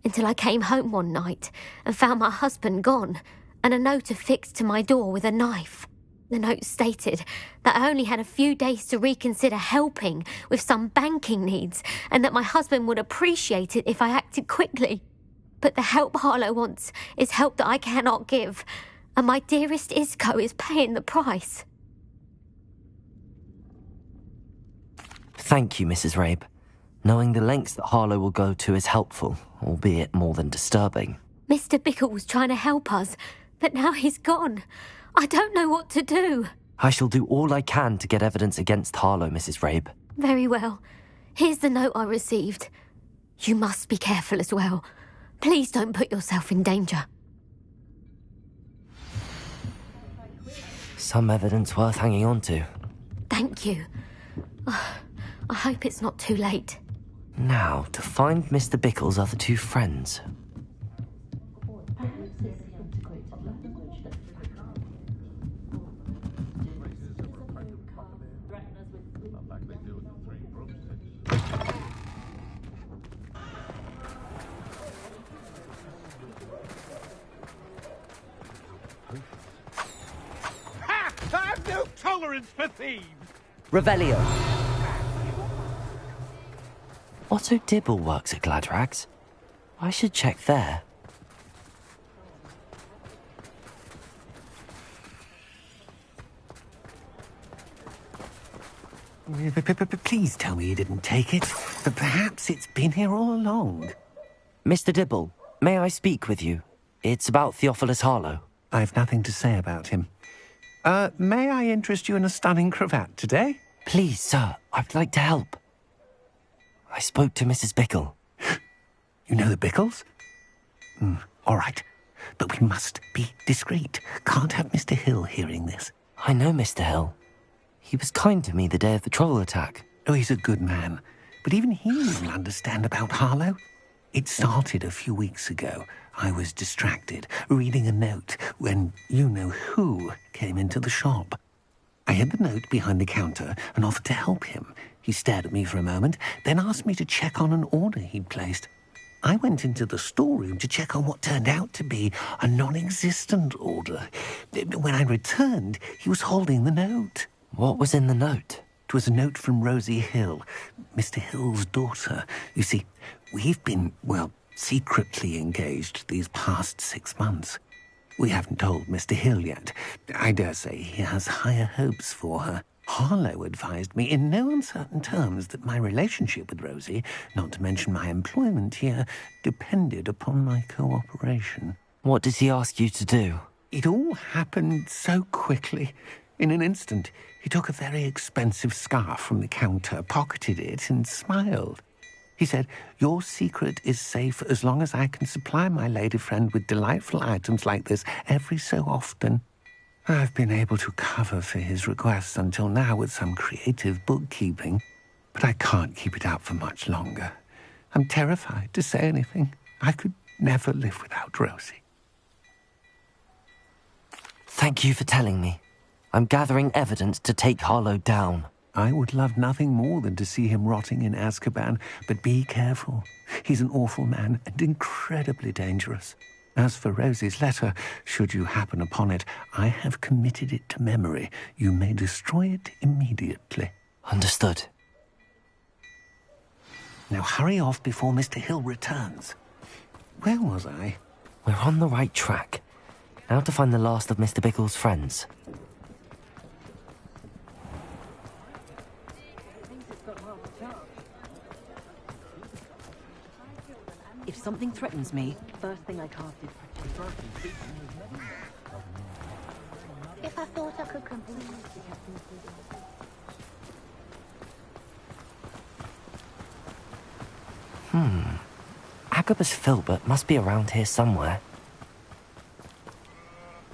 until I came home one night and found my husband gone and a note affixed to my door with a knife. The note stated that I only had a few days to reconsider helping with some banking needs and that my husband would appreciate it if I acted quickly. But the help Harlow wants is help that I cannot give, and my dearest Isco is paying the price. Thank you, Mrs. Rabe. Knowing the lengths that Harlow will go to is helpful, albeit more than disturbing. Mr. Bickle was trying to help us, but now he's gone. I don't know what to do. I shall do all I can to get evidence against Harlow, Mrs. Rabe. Very well. Here's the note I received. You must be careful as well. Please don't put yourself in danger. Some evidence worth hanging on to. Thank you. I hope it's not too late. Now, to find Mr. Bickle's other two friends. I have no tolerance for thieves! Revelio. Otto Dibble works at Gladrags. I should check there. Please tell me you didn't take it. But perhaps it's been here all along. Mr. Dibble, may I speak with you? It's about Theophilus Harlow. I've nothing to say about him. May I interest you in a stunning cravat today? Please, sir, I'd like to help. I spoke to Mrs. Bickle. You know the Bickles? All right. But we must be discreet. Can't have Mr. Hill hearing this. I know Mr. Hill. He was kind to me the day of the troll attack. Oh, he's a good man. But even he will understand about Harlow. It started a few weeks ago. I was distracted, reading a note, when you-know-who came into the shop. I hid the note behind the counter and offered to help him. He stared at me for a moment, then asked me to check on an order he'd placed. I went into the storeroom to check on what turned out to be a non-existent order. When I returned, he was holding the note. What was in the note? It was a note from Rosie Hill, Mr. Hill's daughter. You see, we've been, secretly engaged these past 6 months. We haven't told Mr. Hill yet. I dare say he has higher hopes for her. Harlow advised me in no uncertain terms that my relationship with Rosie, not to mention my employment here, depended upon my cooperation. What does he ask you to do? It all happened so quickly. In an instant, he took a very expensive scarf from the counter, pocketed it, and smiled. He said, "Your secret is safe as long as I can supply my lady friend with delightful items like this every so often." I've been able to cover for his requests until now with some creative bookkeeping, but I can't keep it up for much longer. I'm terrified to say anything. I could never live without Rosie. Thank you for telling me. I'm gathering evidence to take Harlow down. I would love nothing more than to see him rotting in Azkaban, but be careful. He's an awful man and incredibly dangerous. As for Rosie's letter, should you happen upon it, I have committed it to memory. You may destroy it immediately. Understood. Now hurry off before Mr. Hill returns. Where was I? We're on the right track. Now to find the last of Mr. Bickle's friends. If something threatens me, first thing I casted. If I thought I could complete. Agabus Filbert must be around here somewhere.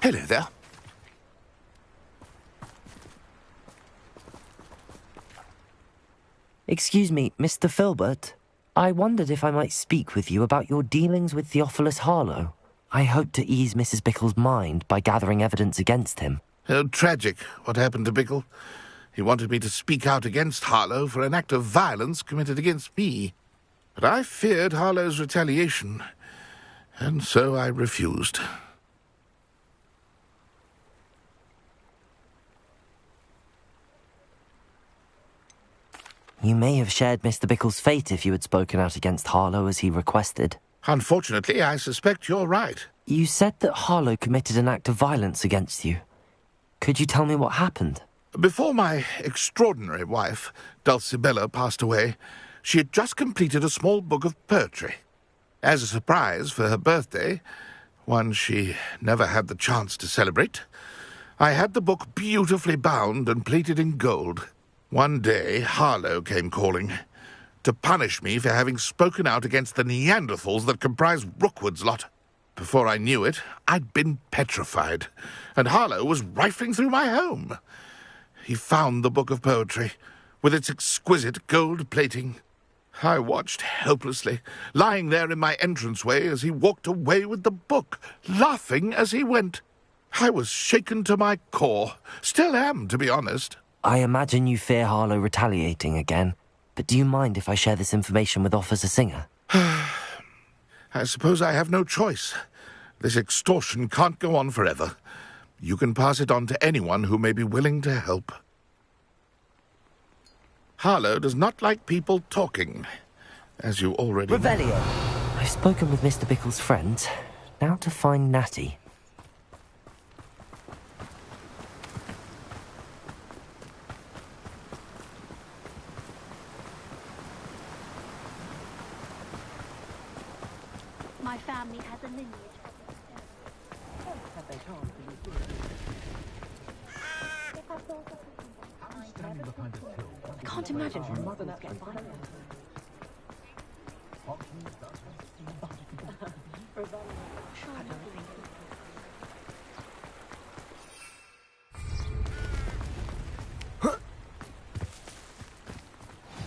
Hello there. Excuse me, Mr. Filbert. I wondered if I might speak with you about your dealings with Theophilus Harlow. I hope to ease Mrs. Bickle's mind by gathering evidence against him. Oh, tragic, what happened to Bickle. He wanted me to speak out against Harlow for an act of violence committed against me. But I feared Harlow's retaliation, and so I refused. You may have shared Mr. Bickle's fate if you had spoken out against Harlow as he requested. Unfortunately, I suspect you're right. You said that Harlow committed an act of violence against you. Could you tell me what happened? Before my extraordinary wife, Dulcibella, passed away, she had just completed a small book of poetry. As a surprise for her birthday, one she never had the chance to celebrate, I had the book beautifully bound and plated in gold. One day, Harlow came calling to punish me for having spoken out against the Neanderthals that comprise Rookwood's lot. Before I knew it, I'd been petrified, and Harlow was rifling through my home. He found the book of poetry, with its exquisite gold plating. I watched helplessly, lying there in my entranceway as he walked away with the book, laughing as he went. I was shaken to my core. Still am, to be honest. I imagine you fear Harlow retaliating again, but do you mind if I share this information with Officer Singer? I suppose I have no choice. This extortion can't go on forever. You can pass it on to anyone who may be willing to help. Harlow does not like people talking, as you already know. Revelio! I've spoken with Mr. Bickle's friends. Now to find Natty. My family has a lineage. I can't imagine her mother not getting violent.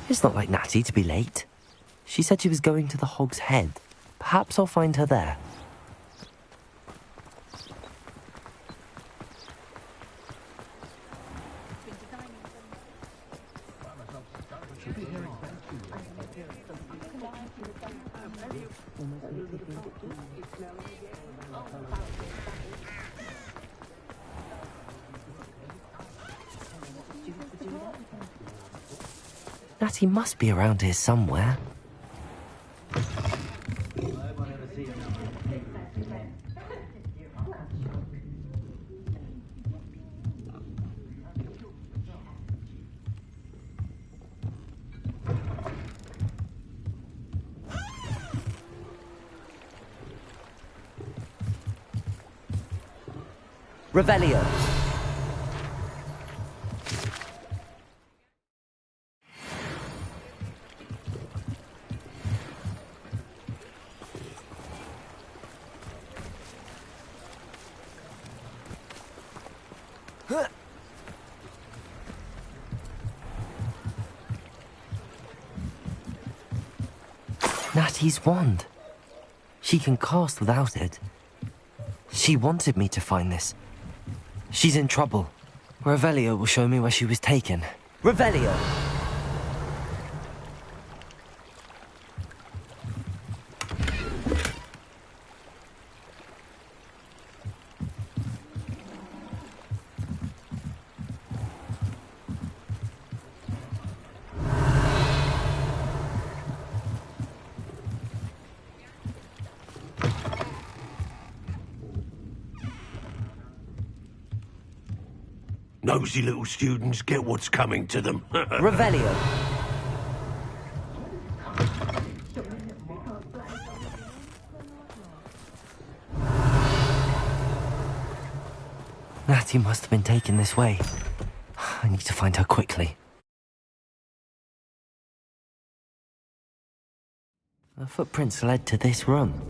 It's not like Natty to be late. She said she was going to the Hog's Head. Perhaps I'll find her there. Natty must be around here somewhere. Revelio. Natty's wand. She can cast without it. She wanted me to find this. She's in trouble. Revelio will show me where she was taken. Revelio! Nosy little students get what's coming to them. Revelio. Natty must have been taken this way. I need to find her quickly. The footprints led to this room.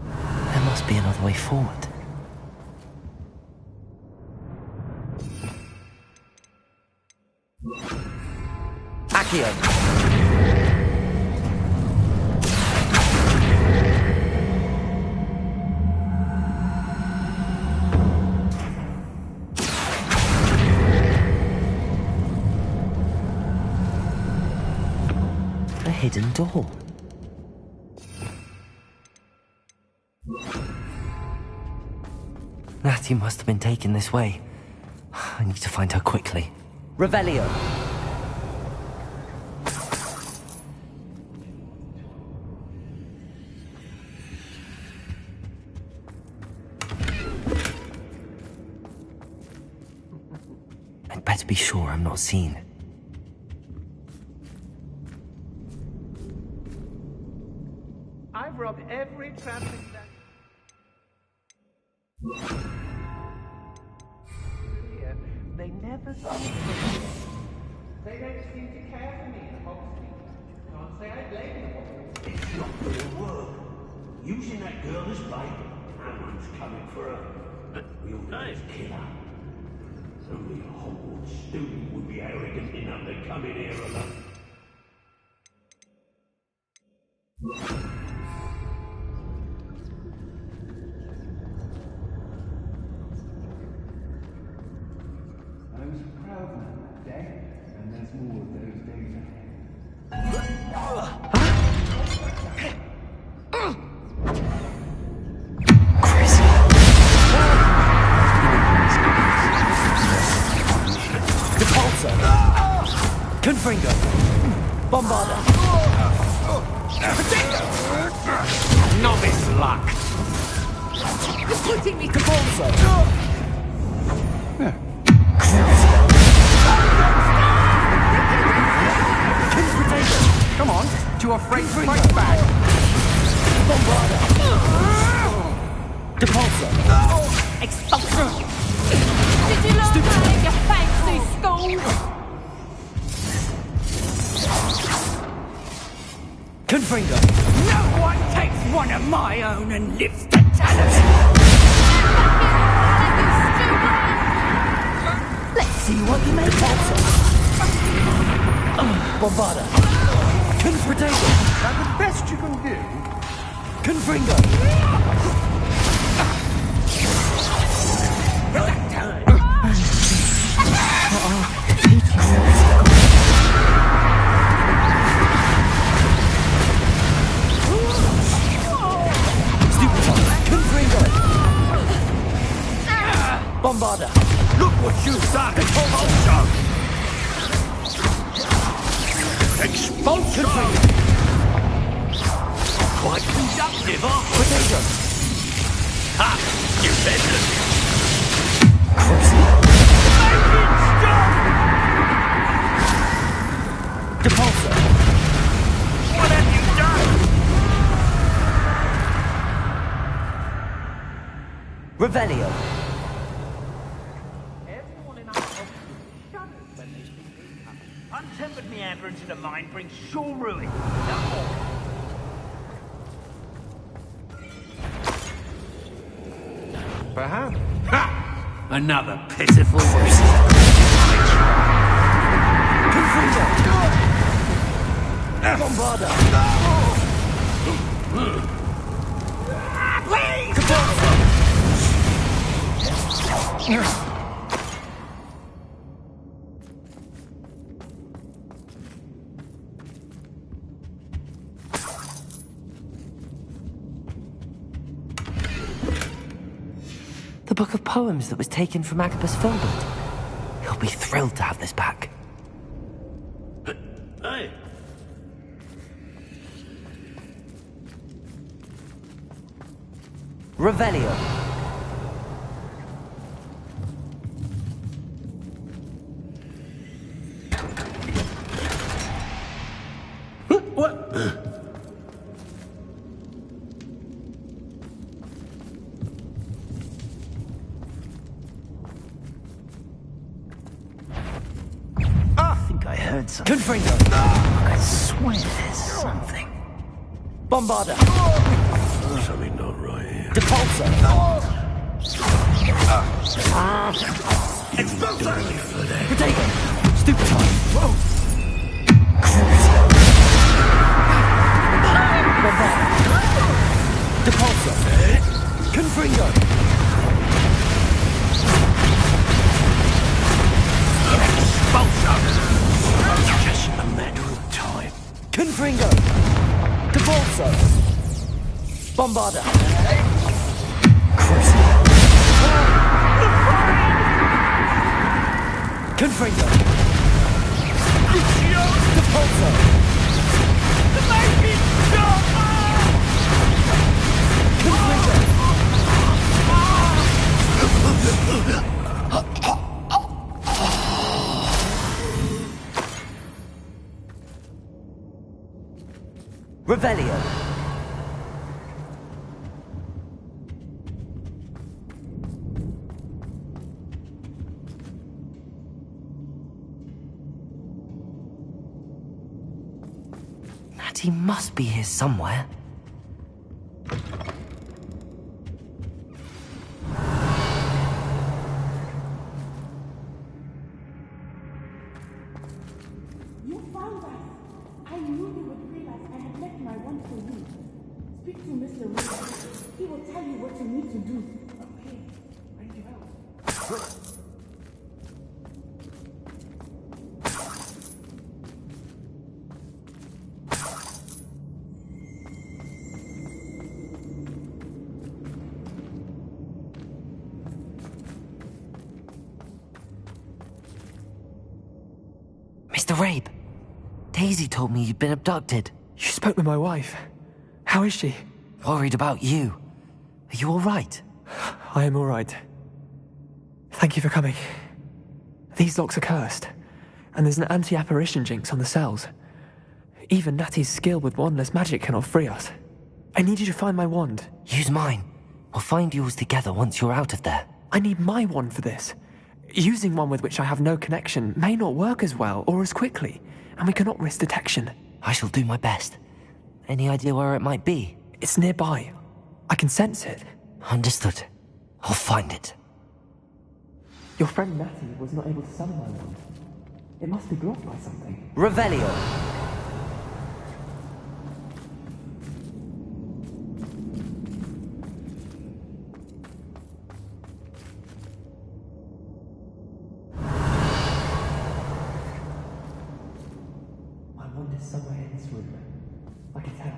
There must be another way forward. Accio. hidden door. Natty must have been taken this way. I need to find her quickly. Revelio! I'd better be sure I'm not seen. I've robbed every traffic light. They never see me. They don't seem to care for me in Hogsmeade. Can't say I blame them. It's not gonna work. Using that girl as bait. No one's coming for her. We all know it's kill her. Only a Hogwarts student would be arrogant enough to come in here alone. I was a proud man that day, and there's more of those days ahead. Confringo! Bombarda! Novice luck! You're putting me to Come on, to a freight bag! Bombarda! Depulso! Expulsion! Did you learn that in your fancy school? Confringo! No one takes one of my own and lives to tell of it! Let's see what you make of. Bombarda! Confringo! That's the best you can do. Confringo! Bombarda! Look what you've done! Expulsion! Quite conductive, Potato! Ha! You better! Depulso! What have you done? Revelio! Untempered meander into the mind brings sure ruin. Perhaps. Ha! Another pitiful waste. Bombarda! Please! The book of poems that was taken from Agabus Filbert. He'll be thrilled to have this back. Hey! Revelio! What? I heard something. Confringo! I swear there's something. Bombarda! Something not right here. Depulso! Expulsion! Potato! Stupid time! Bombarda! Depulso! Confringo! Expulsion! Just a matter of time. Confringo! Bombarda! Confringo! Depulso! Revelio! Natty must be here somewhere. You found us. I knew you would realize I had left my wand for you. Speak to Mr. Wilson. He will tell you what you need to do. Okay. Thank you out. Mr. Rabe, Daisy told me you'd been abducted. You spoke with my wife. How is she? Worried about you. Are you all right? I am all right. Thank you for coming. These locks are cursed, and there's an anti-apparition jinx on the cells. Even Natty's skill with wandless magic cannot free us. I need you to find my wand. Use mine. We'll find yours together once you're out of there. I need my wand for this. Using one with which I have no connection may not work as well or as quickly, and we cannot risk detection. I shall do my best. Any idea where it might be? It's nearby. I can sense it. Understood. I'll find it. Your friend Natty was not able to summon my wand. It must be blocked by something. Revelio! Somewhere in this room. I can tell.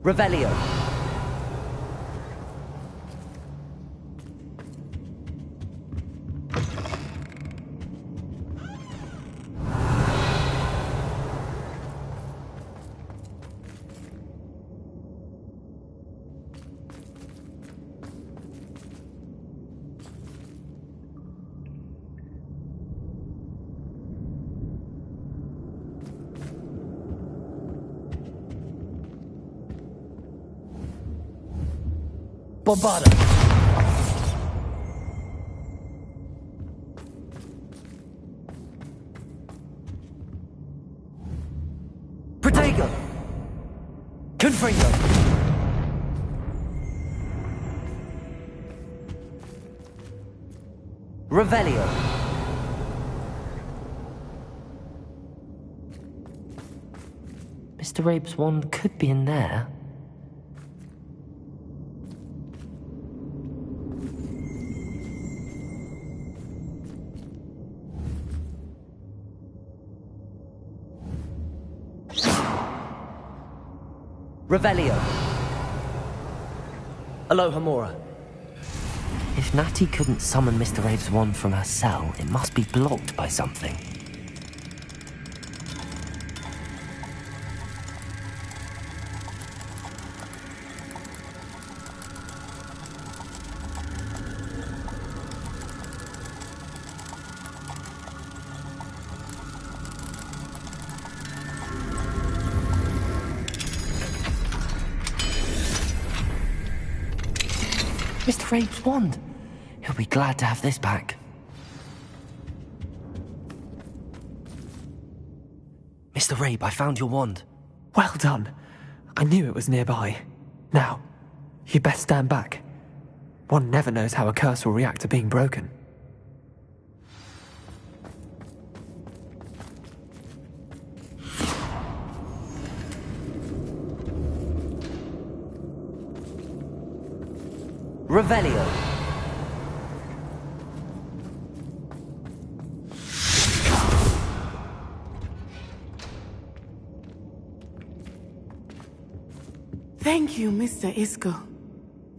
Revelio! Bombarda! Protego! Confringo! Revelio! Mr. Rabe's wand could be in there. Revelio. Aloha Mora. If Natty couldn't summon Mr. Rabe's wand from her cell, it must be blocked by something. Mr. Rabe's wand. He'll be glad to have this back. Mr. Rabe, I found your wand. Well done. I knew it was nearby. Now, you best stand back. One never knows how a curse will react to being broken. Revelio. Thank you, Mr. Isco.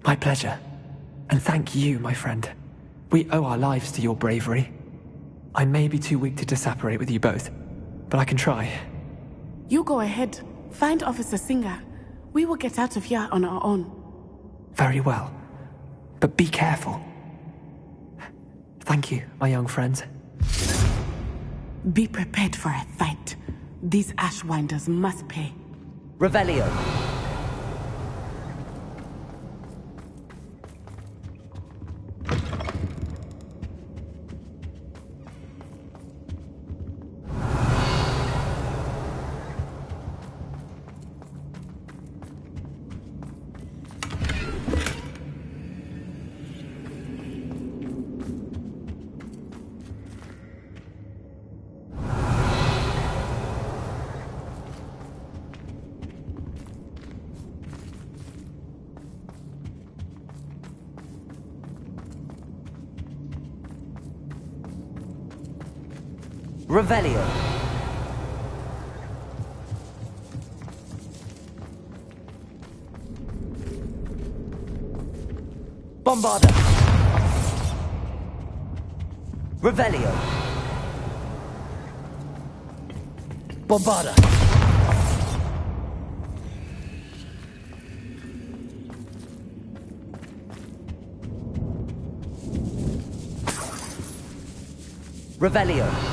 My pleasure. And thank you, my friend. We owe our lives to your bravery. I may be too weak to disapparate with you both, but I can try. You go ahead. Find Officer Singer. We will get out of here on our own. Very well. But be careful. Thank you, my young friends. Be prepared for a fight. These Ashwinders must pay. Revelio. Revelio. Bombarda. Revelio. Bombarda. Revelio.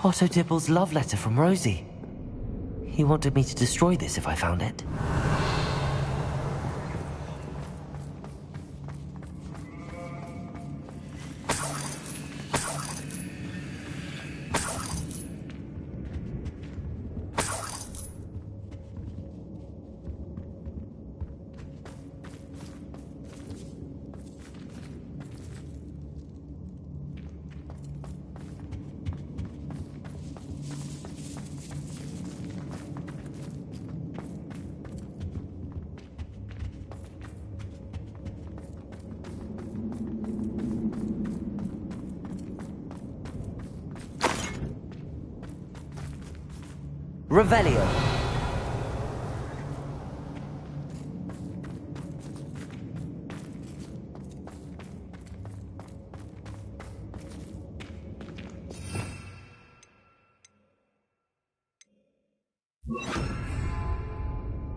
Otto Dibble's love letter from Rosie. He wanted me to destroy this if I found it. Revelio.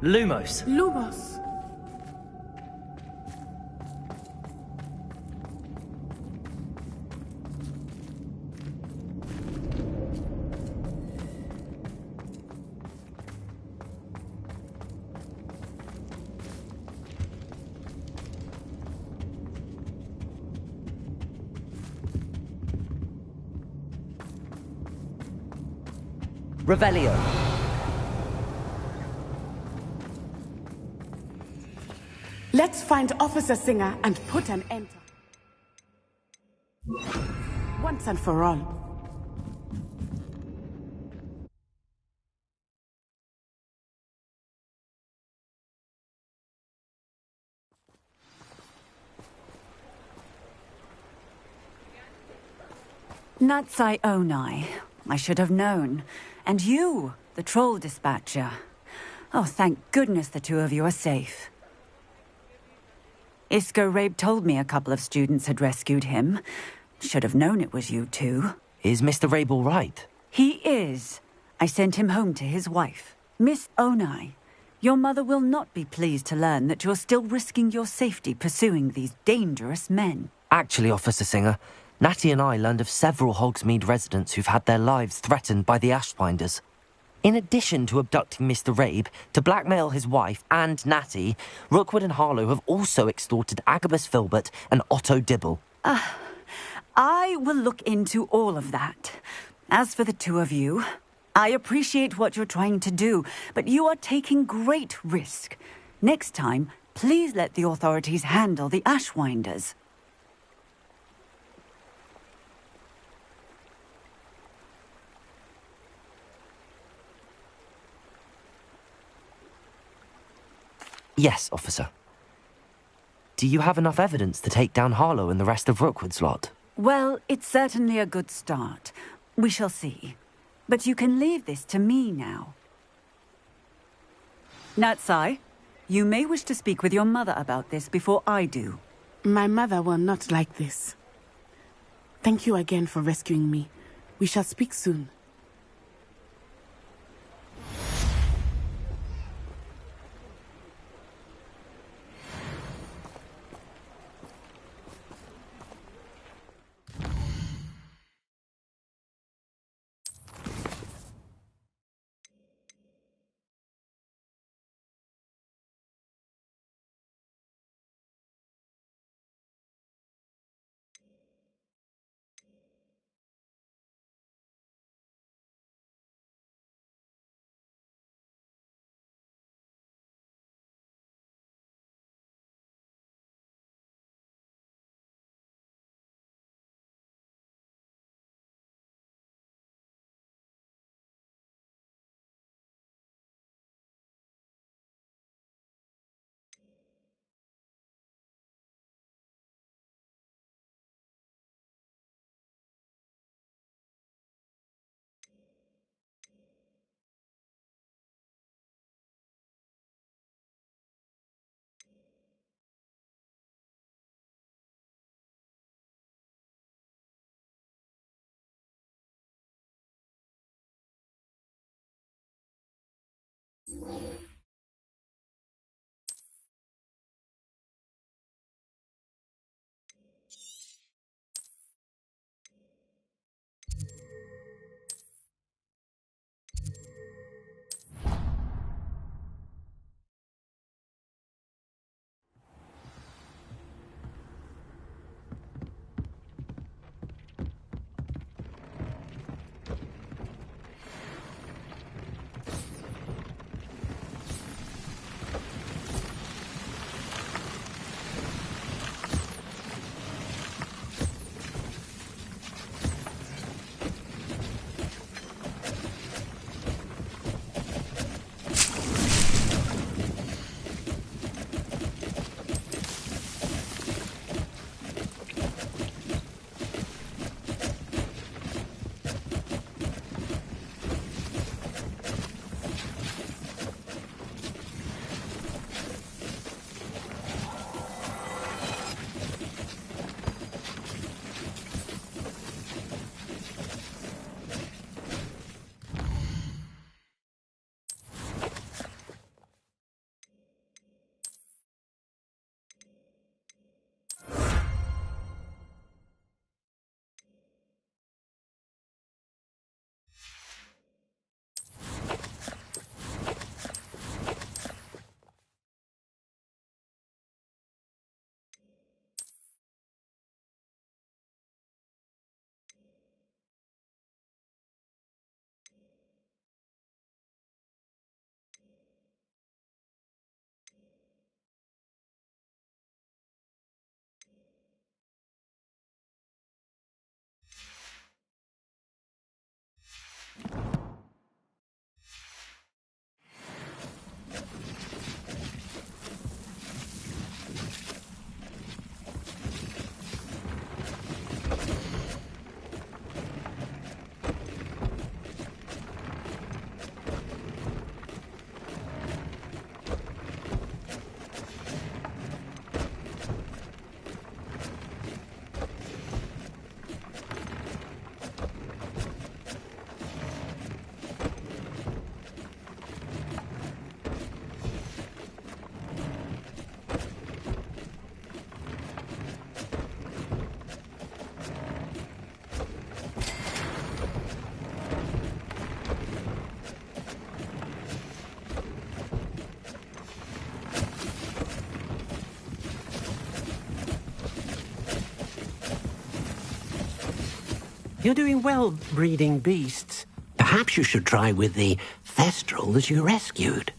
Lumos. Lumos. Revelio. Let's find Officer Singer and put an end to it. Once and for all. Natsai Onai. I should have known. And you, the troll dispatcher. Oh, thank goodness the two of you are safe. Isco Rabe told me a couple of students had rescued him. Should have known it was you two. Is Mr. Rabe all right? He is. I sent him home to his wife. Miss Onai, your mother will not be pleased to learn that you're still risking your safety pursuing these dangerous men. Actually, Officer Singer, Natty and I learned of several Hogsmeade residents who've had their lives threatened by the Ashwinders. In addition to abducting Mr. Rabe to blackmail his wife and Natty, Rookwood and Harlow have also extorted Agabus Filbert and Otto Dibble. I will look into all of that. As for the two of you, I appreciate what you're trying to do, but you are taking great risk. Next time, please let the authorities handle the Ashwinders. Yes, officer. Do you have enough evidence to take down Harlow and the rest of Rookwood's lot? Well, it's certainly a good start. We shall see. But you can leave this to me now. Natsai, you may wish to speak with your mother about this before I do. My mother will not like this. Thank you again for rescuing me. We shall speak soon. You're doing well breeding beasts. Perhaps you should try with the thestrals you rescued.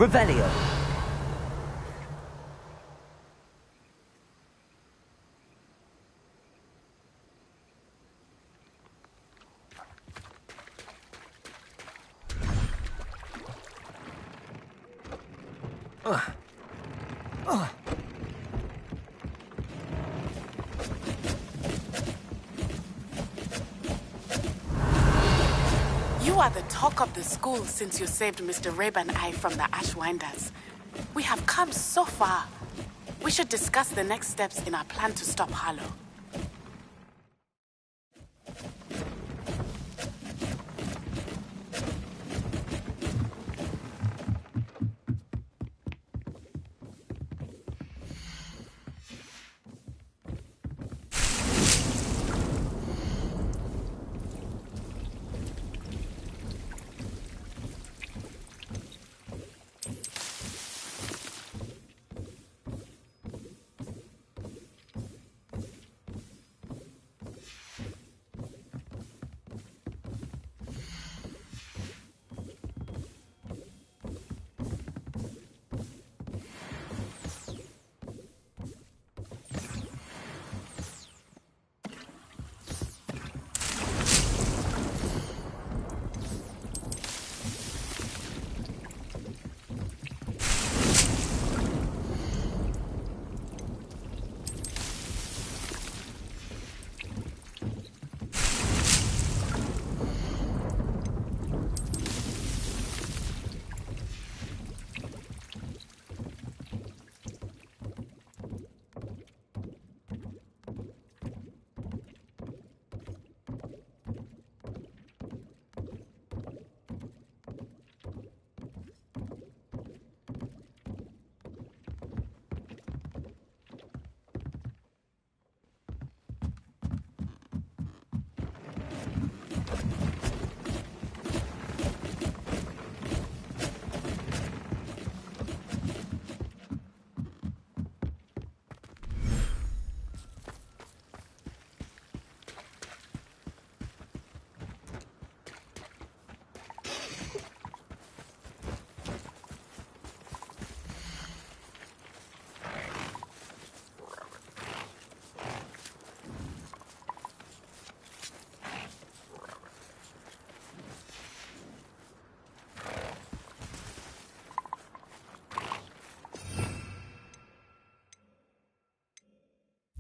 Revelio. You are the talk of the school since you saved Mr. Rabe and I from the Ashwinders. We have come so far. We should discuss the next steps in our plan to stop Harlow.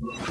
You